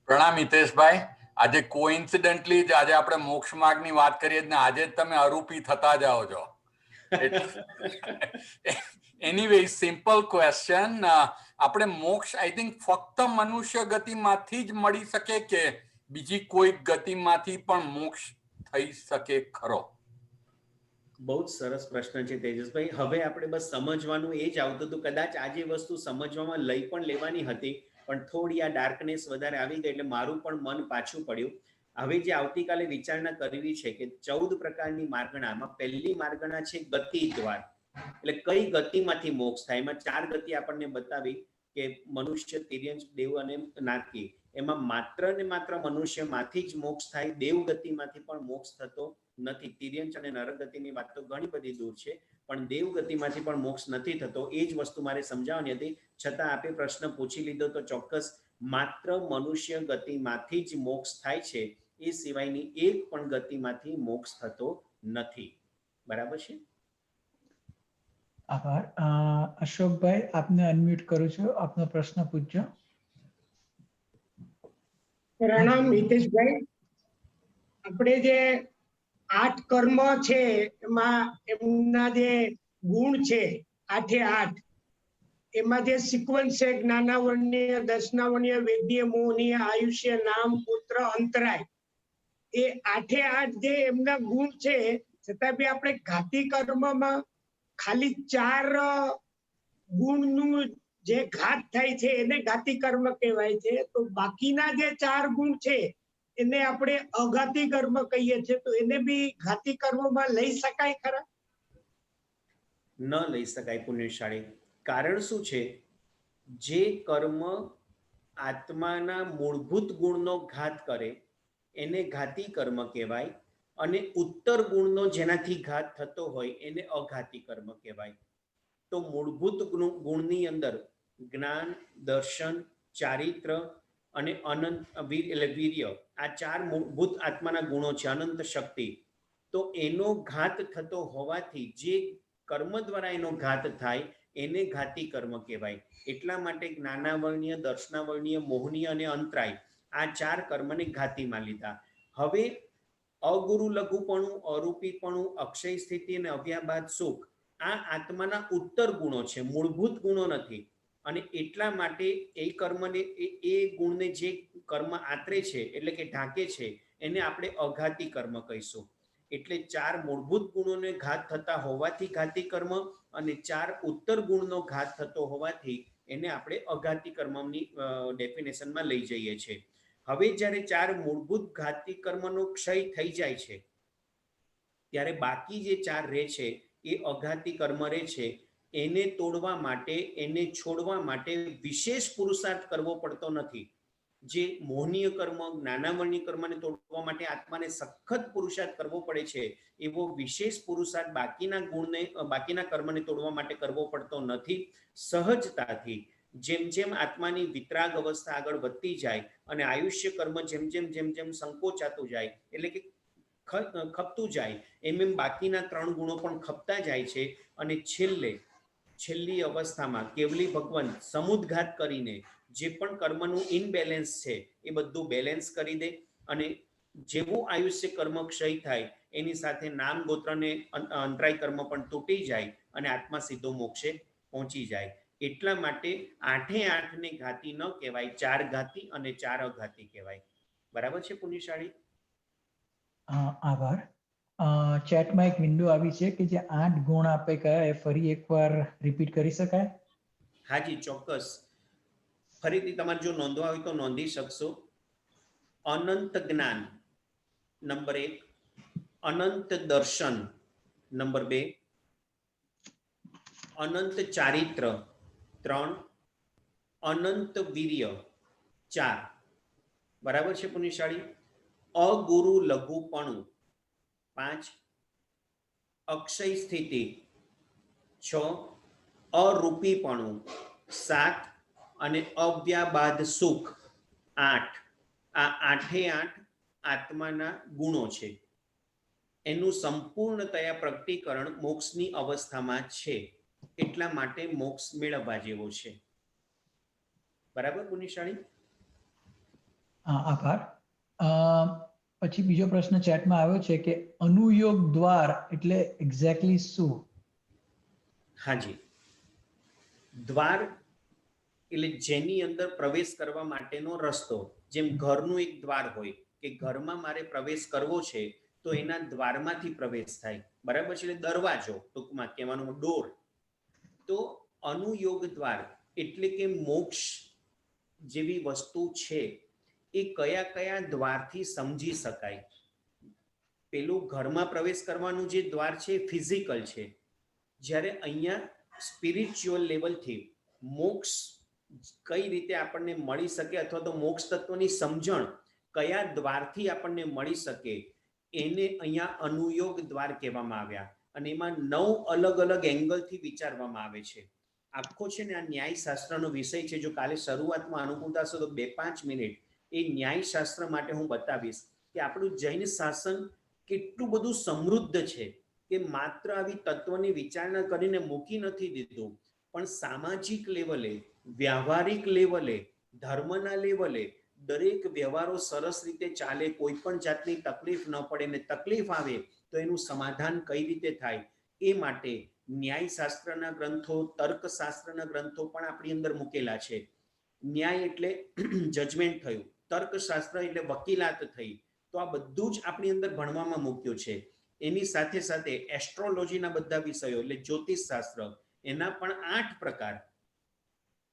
પ્રણામ હિતેશભાઈ. આજે કોઇન્સિડન્ટલી જ આજે આપણે મોક્ષ માર્ગની વાત કરીએ ને આજે જ તમે આરોપી થતા જાઓ છો. Anyway, simple question. આપણે મોક્ષ આઈ થિંક ફક્ત મનુષ્ય ગતિમાંથી જ મળી શકે કે બીજી કોઈ ગતિમાંથી પણ મોક્ષ થઈ શકે ખરો? બહુ જ સરસ પ્રશ્ન છે તેજસભાઈ. હવે આપણે બસ સમજવાનું એ જ આવતું હતું. કદાચ આજે વસ્તુ સમજવામાં લઈ પણ લેવાની હતી, પણ થોડી આ ડાર્કનેસ વધારે આવી ગઈ એટલે મારું પણ મન પાછું પડ્યું. હવે જે આવતીકાલે વિચારણા કરવી છે કે 14 પ્રકારની માર્ગણામાં પહેલી માર્ગણા છે ગતિ દ્વાર, એટલે કઈ ગતિમાંથી મોક્ષ થાય. એમાં 4 ગતિ આપણને બતાવી કે મનુષ્ય, તિર્યંશ, દેવ અને નારકી. એમાં માત્ર ને માત્ર મનુષ્યમાંથી જ મોક્ષ થાય. દેવ ગતિમાંથી પણ મોક્ષ થતો નથી. તિર્યંશ અને નરગતિની વાત તો ઘણી બધી દૂર છે, પણ દેવ ગતિમાંથી પણ મોક્ષ નથી થતો. એ જ વસ્તુ મારે સમજાવવાની હતી, છતાં આપે પ્રશ્ન પૂછી લીધો તો ચોક્કસ માત્ર મનુષ્ય ગતિમાંથી જ મોક્ષ થાય છે, એ સિવાયની એક પણ ગતિમાંથી મોક્ષ થતો નથી. બરાબર છે? આભાર. અશોકભાઈ, આપને અનમ્યુટ કરું છું. આપનો પ્રશ્ન પૂછજો. પ્રણામ હિતેશભાઈ. આપણે જે 8 કર્મ છે એમાં એમના જે ગુણ છે 8 એમાં જે સિક્વન્સ છે જ્ઞાનાવર્ણ્ય, દર્શનાવર્ણ્ય, વેદ્ય, મોહનીય, આયુષ્ય, નામ, પુત્ર, અંતરાય, એ 8 જે એમના ગુણ છે, છતાં બી આપણે ઘાતી કર્મમાં ખાલી 4 ગુણનું જે ઘાત થાય છે એને ઘાતી કર્મ કહેવાય છે. તો બાકીના જે 4 ગુણ છે એને આપણે અઘાતી કર્મ કહીએ છીએ. તો એને બી ઘાતી કર્મમાં લઈ શકાય ખરા? ન લઈ શકાય પુણ્યશાળી. કારણ શું છે? જે કર્મ આત્માના મૂળભૂત ગુણનો ઘાત કરે એને ઘાતી કર્મ કહેવાય, અને ઉત્તર ગુણનો જેનાથી ઘાત થતો હોય એને અઘાતી કર્મ કહેવાય. તો મૂળભૂત ગુણની અંદર જ્ઞાન, દર્શન, ચારિત્ર અને અનંત એટલે વીર્ય, આ ચાર મૂળભૂત આત્માના ગુણો છે, અનંત શક્તિ. તો એનો ઘાત થતો હોવાથી જે કર્મ દ્વારા એનો ઘાત થાય એને ઘાતી કર્મ કહેવાય. એટલા માટે જ્ઞાનાવર્ણ્ય, દર્શનાવર્ણ્ય, મોહનીય અને અંતરાય આ ચાર કર્મને ઘાતીમાં લીધા. હવે અગુરુ લઘુપણું, અરૂપીપણું, અક્ષય સ્થિતિ અને અવ્યાબાદ સુખ આ આત્માના ઉત્તર ગુણો છે, મૂળભૂત ગુણો નથી. અને એટલા માટે એ કર્મને એ ગુણને જે કર્મ આતરે છે એટલે કે ઢાંકે છે એને આપણે અઘાતી કર્મ કહીશું. એટલે ચાર મૂળભૂત ગુણોને ઘાત થતા હોવાથી ઘાતી કર્મ અને ચાર ઉત્તર ગુણનો ઘાત થતો હોવાથી એને આપણે અઘાતી કર્મની ડેફિનેશનમાં લઈ જઈએ છીએ. હવે જ્યારે ચાર મૂળભૂત ઘાતી કર્મનો ક્ષય થઈ જાય છે ત્યારે બાકી જે ચાર રહે છે એ અઘાતી કર્મ રહે છે. એને તોડવા માટે, એને છોડવા માટે વિશેષ પુરુષાર્થ કરવો પડતો નથી. જે મોહનીય કર્મ, જ્ઞાનાવર્ણ્ય કર્મને તોડવા માટે આત્માને સખત પુરુષાર્થ કરવો પડે છે, એવો વિશેષ પુરુષાર્થ બાકીના કર્મને તોડવા માટે કરવો પડતો નથી. સહજતાથી જેમ જેમ આત્માની વિતરાગ અવસ્થા આગળ વધતી જાય અને આયુષ્ય કર્મ જેમ જેમ સંકોચાતું જાય એટલે કે ખપતું જાય એમ બાકીના ત્રણ ગુણો પણ ખપતા જાય છે. અને છેલ્લી અવસ્થામાં કેવલી ભગવાન સમુદ્ઘાત કરીને જે પણ કર્મનું ઇનબેલેન્સ છે એ બધું બેલેન્સ કરી દે અને જેવું આયુષ્ય કર્મ ક્ષય થાય એની સાથે નામ, ગોત્ર અને અંતરાય કર્મ પણ તૂટી જાય અને આત્મા સીધો મોક્ષે પહોંચી જાય. એટલા માટે 8 ને ઘાતી ન કહેવાય, 4 ઘાતી અને 4 અઘાતી કહેવાય. બરાબર છે પુણ્યશાળી? આભાર. ચેટમાં એક વિન્ડો આવી છે કે જે 8 ગુણ આપે કયા એ ફરી એકવાર રિપીટ કરી શકાય? હાજી ચોક્કસ. ફરીથી તમારે જો નોંધવા હોય તો નોંધી શકશો. અનંત જ્ઞાન નંબર 1, અનંત દર્શન નંબર 2, અનંત ચારિત્ર 3, અનંત વીર્ય 4. બરાબર છે પુણ્યશાળી? અગુરુ લઘુપણું 5, અક્ષય સ્થિતિ 6, અરૂપીપણું 7 અને અવ્યાબાદ સુખ 8. આ 8 આત્માના ગુણો છે. એનું સંપૂર્ણતયા પ્રગટીકરણ મોક્ષની અવસ્થામાં છે. એટલા માટે મોક્ષ મેળવવા જેવો છે. બરાબર પુણ્યશાળી? આભાર. પછી બીજો પ્રશ્ન ચેટમાં આવ્યો છે કે અનુયોગ દ્વાર એટલે એક્ઝેક્ટલી શું? હાજી, દ્વાર એટલે જેની અંદર પ્રવેશ કરવા માટેનો રસ્તો. જેમ ઘરનું એક દ્વાર હોય કે ઘરમાં મારે પ્રવેશ કરવો છે તો એના દ્વારમાંથી પ્રવેશ થાય. બરાબર છે? એટલે દરવાજો ટૂંકમાં કહેવાનો, ડોર. તો અનુયોગ દ્વાર એટલે કે મોક્ષ જેવી વસ્તુ છે એ કયા કયા દ્વારથી સમજી શકાય. પેલું ઘરમાં પ્રવેશ કરવાનું જે દ્વાર છે ફિઝિકલ છે. જ્યારે અહીંયા સ્પિરિચ્યુઅલ લેવલથી મોક્ષ કઈ રીતે આપણને મળી શકે અથવા તો મોક્ષ તત્વની સમજણ કયા દ્વારથી આપણને મળી શકે એને અહીંયા અનુયોગ દ્વાર કહેવામાં આવ્યા. અને એમાં 9 અલગ અલગ એંગલથી વિચારવામાં આવે છે. આખો છે ને આ ન્યાયશાસ્ત્રનો વિષય છે. જો કાલે શરૂઆતમાં અનુકૂળતા હશે તો 2-5 મિનિટ એ ન્યાયશાસ્ત્ર માટે હું બતાવીશ કે આપણું જૈન શાસન કેટલું બધું સમૃદ્ધ છે કે માત્ર આવી તત્વની વિચારણા કરીને મૂકી નથી દીધું, પણ સામાજિક લેવલે, વ્યવહારિક લેવલે, ધર્મના લેવલે દરેક વ્યવહારો સરસ રીતે ચાલે, કોઈ પણ જાતની તકલીફ ન પડે ને તકલીફ આવે તો એનું સમાધાન કઈ રીતે થાય એ માટે ન્યાયશાસ્ત્રના ગ્રંથો, તર્કશાસ્ત્રના ગ્રંથો પણ આપણી અંદર મૂકેલા છે. ન્યાય એટલે જજમેન્ટ થયું, તર્કશાસ્ત્ર એટલે વકીલાત થઈ. તો આ બધું જ આપણી અંદર ભણવામાં મૂક્યું છે. એની સાથે સાથે એસ્ટ્રોલોજીના બધા વિષયો એટલે જ્યોતિષશાસ્ત્ર, એના પણ 8 પ્રકાર.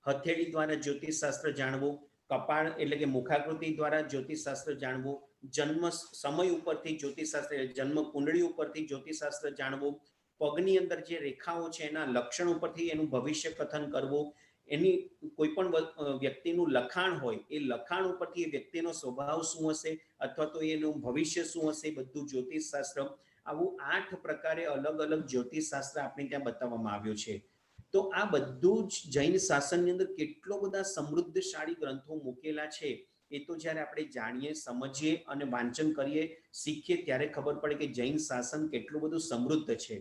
હથેળી દ્વારા જ્યોતિષશાસ્ત્ર જાણવું, કપાળ એટલે કે મુખાકૃતિ દ્વારા જ્યોતિષશાસ્ત્ર જાણવું, જન્મ સમય ઉપરથી જ્યોતિષશાસ્ત્ર એટલે જન્મ કુંડળી ઉપરથી જ્યોતિષશાસ્ત્ર જાણવું, પગની અંદર જે રેખાઓ છે એના લક્ષણ ઉપરથી એનું ભવિષ્ય કથન કરવું, એની કોઈ પણ વ્યક્તિનું લખાણ હોય, એ લખાણ ઉપરથી એ વ્યક્તિનો સ્વભાવ શું હશે અથવા તો એનું ભવિષ્ય શું હશે, બધું જ્યોતિષ શાસ્ત્ર, આવું 8 પ્રકારે અલગ અલગ જ્યોતિષ શાસ્ત્ર આપણે ત્યાં બતાવવામાં આવ્યું છે. તો આ બધું જ જૈન શાસનની અંદર કેટલો બધા સમૃદ્ધશાળી ગ્રંથો મૂકેલા છે, એ તો જ્યારે આપણે જાણીએ, સમજીએ અને વાંચન કરીએ, શીખીએ ત્યારે ખબર પડે કે જૈન શાસન કેટલું બધું સમૃદ્ધ છે.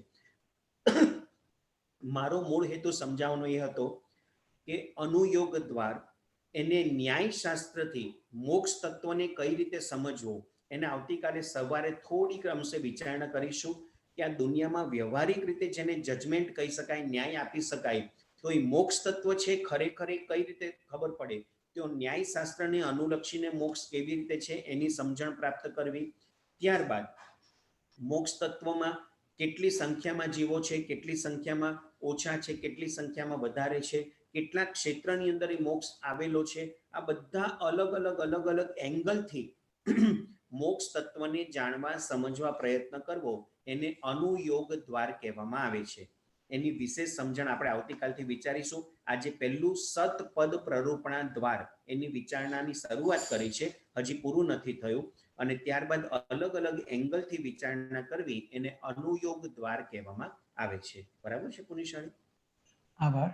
મારો મૂળ હેતુ સમજાવવાનો એ હતો કે અનુયોગ દ્વાર એને ન્યાયશાસ્ત્રથી મોક્ષ તત્વને કઈ રીતે સમજવો, એને આવતીકાલે સવારે થોડીક અંશે વિચારણા કરીશું કે આ દુનિયામાં વ્યવહારિક રીતે જેને જજમેન્ટ કહી શકાય, ન્યાય આપી શકાય, તો એ મોક્ષ તત્વ છે ખરેખર કઈ રીતે ખબર પડે, તો ન્યાયશાસ્ત્રને અનુલક્ષીને મોક્ષ કેવી રીતે છે એની સમજણ પ્રાપ્ત કરવી. ત્યારબાદ મોક્ષ તત્વમાં કેટલી સંખ્યામાં જીવો છે, કેટલી સંખ્યામાં ઓછા છે, કેટલી સંખ્યામાં વધારે છે, કેટલા ક્ષેત્રની અંદર એ મોક્ષ આવેલો છે, આ બધા અલગ અલગ એંગલથી મોક્ષ તત્વને જાણવા સમજવા પ્રયત્ન કરવો, એને અનુયોગ દ્વાર કહેવામાં આવે છે. એની વિશેષ સમજણ આપણે આવતીકાલથી વિચારીશું. આજે પહેલું સતપદ પ્રરૂપણા દ્વાર એની વિચારણાની શરૂઆત કરી છે, હજી પૂરું નથી થયું, અને ત્યારબાદ અલગ અલગ એંગલથી વિચારણા કરવી એને અનુયોગ દ્વાર કહેવામાં આવે છે. બરાબર છે પુનિશાળી? આભાર.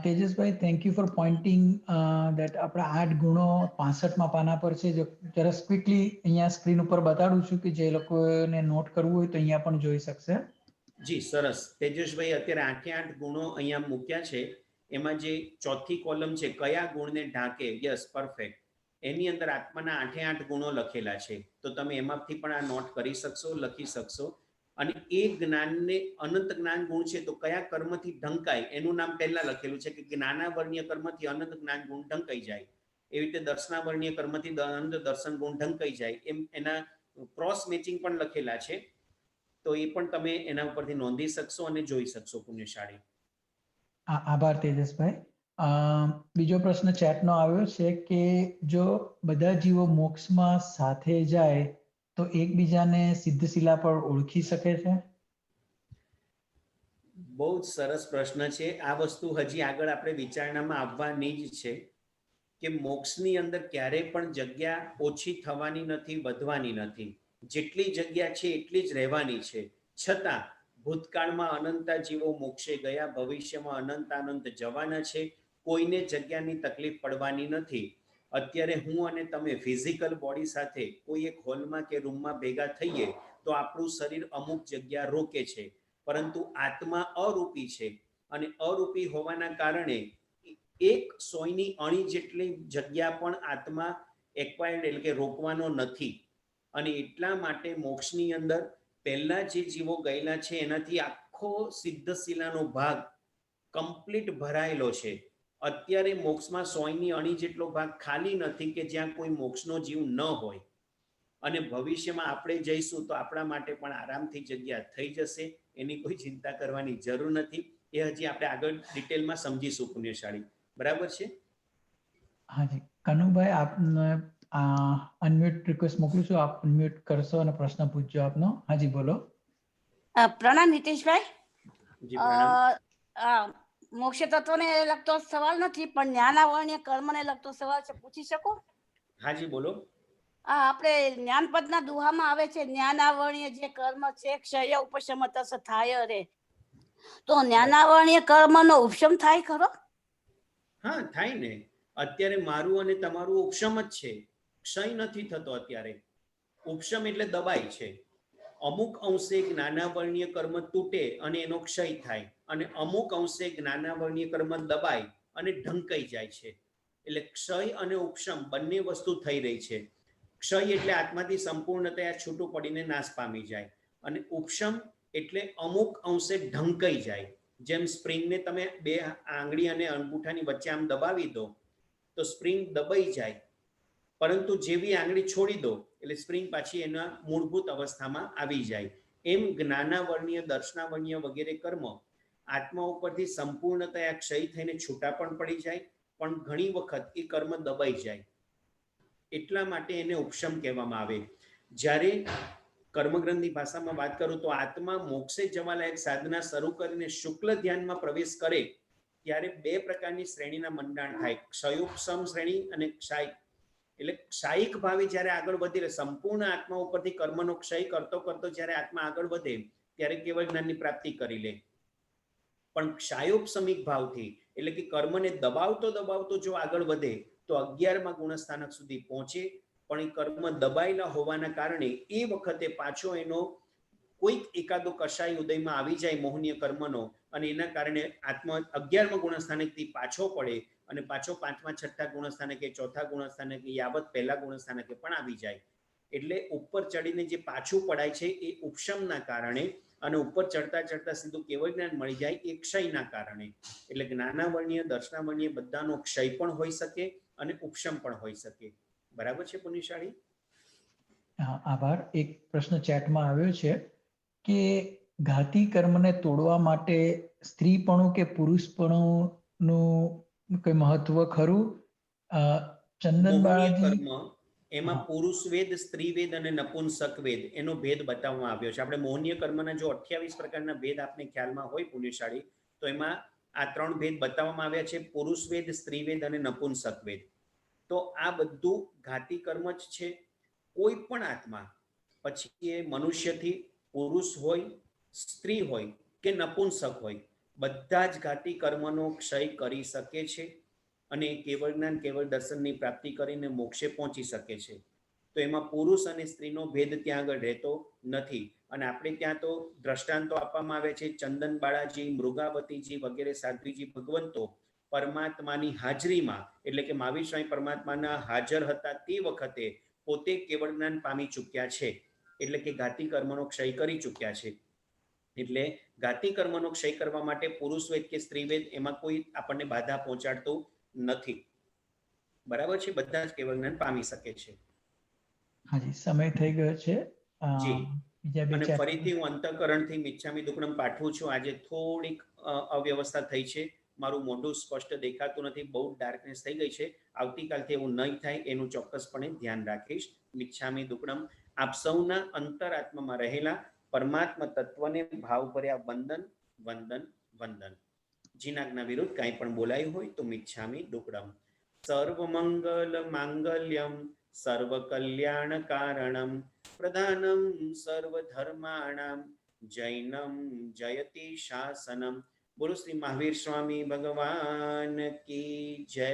તેજસભાઈ, thank you for pointing that આપણા 8 ગુણો 65માં પાના પર છે. જરા ક્વિકલી અહીંયા સ્ક્રીન ઉપર બતાડું છું કે જે લોકોને નોટ કરવું હોય તો અહીંયા પણ જોઈ શકશે. જી સરસ. તેજસભાઈ અત્યારે 8 ગુણો અહીંયા મૂક્યા છે. એમાં જે ચોથી કોલમ છે કયા ગુણને ઢાંકે, યસ પરફેક્ટ, એની અંદર આત્માના 8 ગુણો લખેલા છે. તો તમે એમાંથી પણ આ નોટ કરી શકશો, લખી શકશો. અને એ જ્ઞાનને અનંત જ્ઞાન ગુણ છે, તો કયા કર્મથી ઢંકાય એનું નામ પહેલા લખેલું છે કે જ્ઞાનાવર્ણ્ય કર્મથી અનંત જ્ઞાન ગુણ ઢંકાઈ જાય. એવી રીતે દર્શનાવર્ણ્ય કર્મથી અનંત દર્શન ગુણ ઢંકાઈ જાય, એમ એના ક્રોસ મેચિંગ પણ લખેલા છે. તો એ પણ તમે એના ઉપરથી નોંધી શકશો અને જોઈ શકશો પુણ્યશાળી. આભાર તેજસભાઈ. બીજો પ્રશ્ન ચેટનો આવ્યો છે કે જો બધા જીવો મોક્ષમાં સાથે જાય તો એકબીજાને સિદ્ધશિલા પર ઓળખી શકે છે? બહુ જ સરસ પ્રશ્ન છે. આ વસ્તુ હજી આગળ આપણે વિચારણામાં આવવાની જ છે કે મોક્ષની અંદર ક્યારેય પણ જગ્યા ઓછી થવાની નથી, વધવાની નથી. જેટલી જગ્યા છે એટલી જ રહેવાની છે. છતાં ભૂતકાળમાં અનંતા જીવો મોક્ષે ગયા, ભવિષ્યમાં અનંત જવાના છે. કોઈને જગ્યાની તકલીફ પડવાની નથી. અત્યારે હું અને તમે ફિઝિકલ બોડી સાથે કોઈ એક હોલમાં કે રૂમમાં ભેગા થઈએ તો આપણું શરીર અમુક જગ્યા રોકે છે, પરંતુ આત્મા અરૂપી છે અને અરૂપી હોવાના કારણે એક સોયની અણી જેટલી જગ્યા પણ આત્મા એક્વાયર્ડ એટલે કે રોકવાનો નથી. અને એટલા માટે મોક્ષની અંદર પહેલા જે જીવો ગયેલા છે એનાથી આખો સિદ્ધશિલાનો ભાગ કમ્પ્લીટ ભરાયેલો છે. અત્યારે મોક્ષમાં સોયની અણી જેટલો ભાગ ખાલી નથી કે જ્યાં કોઈ મોક્ષનો જીવ ન હોય. અને ભવિષ્યમાં આપણે જઈશું તો આપણા માટે પણ આરામથી જગ્યા થઈ જશે, એની કોઈ ચિંતા કરવાની જરૂર નથી. એ હજી આપણે આગળ ડિટેલમાં સમજીશું પુણ્યશાળી. બરાબર છે? હાજી. કનુભાઈ, આપને અનમ્યુટ રિક્વેસ્ટ મોકલું છું, આપ અનમ્યુટ કરશો અને પ્રશ્ન પૂછજો આપનો. હાજી બોલો. પ્રણામ નીતિશભાઈ. જી પ્રણામ. મોક્ષ તત્વને લગતો સવાલ નથી, પણ જ્ઞાનાવર્ણ્ય કર્મને લગતો સવાલ છે, પૂછી શકું? હાજી બોલો. આપણે જ્ઞાનપદના દુહામાં આવે છે જ્ઞાનાવર્ણ્ય જે કર્મ છે ક્ષય ઉપશમતસ થાય રે, તો જ્ઞાનાવર્ણ્ય કર્મનો ઉપશમ થાય ખરો? હા થાય ને. અત્યારે મારું અને તમારું ઉપશમ જ છે, ક્ષય નથી થતો. અત્યારે ઉપશમ એટલે દબાય છે. અમુક અંશે જ્ઞાનાવર્ણ્ય કર્મ તૂટે અને એનો ક્ષય થાય, અને અમુક અંશે જ્ઞાનાવર્ણ્ય કર્મ દબાય અને ઢંકાઈ જાય છે. એટલે ક્ષય અને ઉપશમ બંને વસ્તુ થઈ રહી છે. ક્ષય એટલે આત્માથી સંપૂર્ણતયા છૂટું પડીને નાશ પામી જાય, અને ઉપશમ એટલે અમુક અંશે ઢંકાઈ જાય. જેમ સ્પ્રિંગને તમે 2 આંગળી અને અંગૂઠાની વચ્ચે આમ દબાવી દો તો સ્પ્રિંગ દબાઈ જાય, પરંતુ જેવી આંગળી છોડી દો એટલે સ્પ્રિંગ પાછી એના મૂળભૂત અવસ્થામાં આવી જાય. એમ જ્ઞાનાવર્ણ્ય, દર્શનાવર્ણ્ય વગેરે કર્મ આત્મા ઉપરથી સંપૂર્ણતયા ક્ષય થઈને છૂટા પણ પડી જાય, પણ ઘણી વખત એ કર્મ દબાઈ જાય. એટલા માટે એને ઉપશમ કહેવામાં આવે. જ્યારે કર્મગ્રંથની ભાષામાં વાત કરું તો આત્મા મોક્ષે જવા લાયક સાધના શરૂ કરીને શુક્લ ધ્યાનમાં પ્રવેશ કરે ત્યારે બે પ્રકારની શ્રેણીના મંડાણ થાય, ક્ષયોપશમ શ્રેણી અને ક્ષાયિક. એટલે ક્ષાયિક ભાવે જ્યારે આગળ વધી રહે, સંપૂર્ણ આત્મા ઉપરથી કર્મનો ક્ષય કરતો કરતો જ્યારે આત્મા આગળ વધે ત્યારે કેવળ જ્ઞાનની પ્રાપ્તિ કરી લે. પણ ક્ષાયોપશમિક ભાવથી એટલે કે કર્મને દબાવતો દબાવતો જો આગળ વધે તો 11મા ગુણસ્થાનક સુધી પહોંચે. પણ એ કર્મ દબાયેલા હોવાના કારણે એ વખતે પાછો એનો કોઈક એકાદો કષાય ઉદયમાં આવી જાય મોહનીય કર્મનો, અને એના કારણે આત્મા 11મા ગુણસ્થાનકથી પાછો પડે અને પાછો 5મા 6ઠા ગુણસ્થાનકે 4થા ગુણસ્થાનકે યાવત પહેલા ગુણસ્થાનકે પણ આવી જાય. એટલે ઉપર ચડીને જે પાછું પડાય છે એ ઉપશમના કારણે, અને ઉપર ચડતા ચડતા સીધું કેવળ જ્ઞાન મળી જાય એ ક્ષયના કારણે. એટલે જ્ઞાનાવર્ણીય દર્શનાવર્ણીય બધાનો ક્ષય પણ હોઈ શકે અને ઉપશમ પણ હોઈ શકે. બરાબર છે પુનિશાળી? હા, આભાર. એક પ્રશ્ન ચેટમાં આવ્યો છે કે ઘાતી કર્મને તોડવા માટે સ્ત્રીપણું કે પુરુષપણુંનું કોઈ મહત્વ ખરું? ચંદન મોહનીય બાળાજી. કર્મ એમાં પુરુષ વેદ, સ્ત્રી વેદ અને નપુંસક વેદ એનો ભેદ બતાવવામાં આવ્યો છે. આપણે મોહનીય કર્મના જો 28 પ્રકારના ભેદ આપને ખ્યાલમાં હોય પુણ્યશાળી, તો એમાં આ 3 ભેદ બતાવવામાં આવ્યા છે, પુરુષ વેદ, સ્ત્રી વેદ અને નપુંસક વેદ. તો આ બધું ઘાતી કર્મ જ છે. કોઈ પણ આત્મા, પછી એ મનુષ્યથી પુરુષ હોય, સ્ત્રી હોય કે નપુંસક હોય, બધા જ ઘાતી કર્મનો ક્ષય કરી શકે છે અને કેવળ જ્ઞાન કેવળ દર્શનની પ્રાપ્તિ કરીને મોક્ષે પહોંચી શકે છે. તો એમાં પુરુષ અને સ્ત્રીનો ભેદ ત્યાં આગળ રહેતો નથી. અને આપણે ત્યાં તો દ્રષ્ટાંતો આપવામાં આવે છે, ચંદન બાળાજી, મૃગાવતીજી વગેરે સાધ્વીજી ભગવંતો પરમાત્માની હાજરીમાં, એટલે કે મહાવીર સ્વામી પરમાત્માના હાજર હતા તે વખતે પોતે કેવળ જ્ઞાન પામી ચૂક્યા છે. એટલે કે ઘાતી કર્મનો ક્ષય કરી ચૂક્યા છે. એટલે ઘાતી કર્મનો ક્ષય કરવા માટે પુરુષ વેદ કે સ્ત્રી વેદ એમાં કોઈ આપણને બાધા પહોંચાડતું નથી. બરાબર છે? બધા જ કેવળ જ્ઞાન પામી શકે છે. હાજી, સમય થઈ ગયો છે. જી. બીજા બે અને chat- ફરીથી હું અંતઃકરણથી મિચ્છામી દુક્કડમ પાઠવું છું. આજે થોડીક અવ્યવસ્થા થઈ છે, મારું મોઢું સ્પષ્ટ દેખાતું નથી, બહુ ડાર્કનેસ થઈ ગઈ છે. આવતીકાલથી એવું નહીં થાય એનું ચોક્કસપણે ધ્યાન રાખીશ. મિચ્છામી દુક્કડમ. આપ સૌના અંતરાત્મામાં રહેલા પરમાત્મા તત્વને ભાવભર્યા વંદન વંદન વંદન. જીનાજ્ઞા વિરુદ્ધ કાંઈ પણ બોલાયું હોય તો મિચ્છામી દુક્કડમ. સર્વમંગલ માંગલ્યમ સર્વકલ્યાણ કારણમ પ્રધાનમ સર્વધર્માણામ જૈનમ જયતિ શાસનમ. બોલો શ્રી મહાવીર સ્વામી ભગવાન કી જય.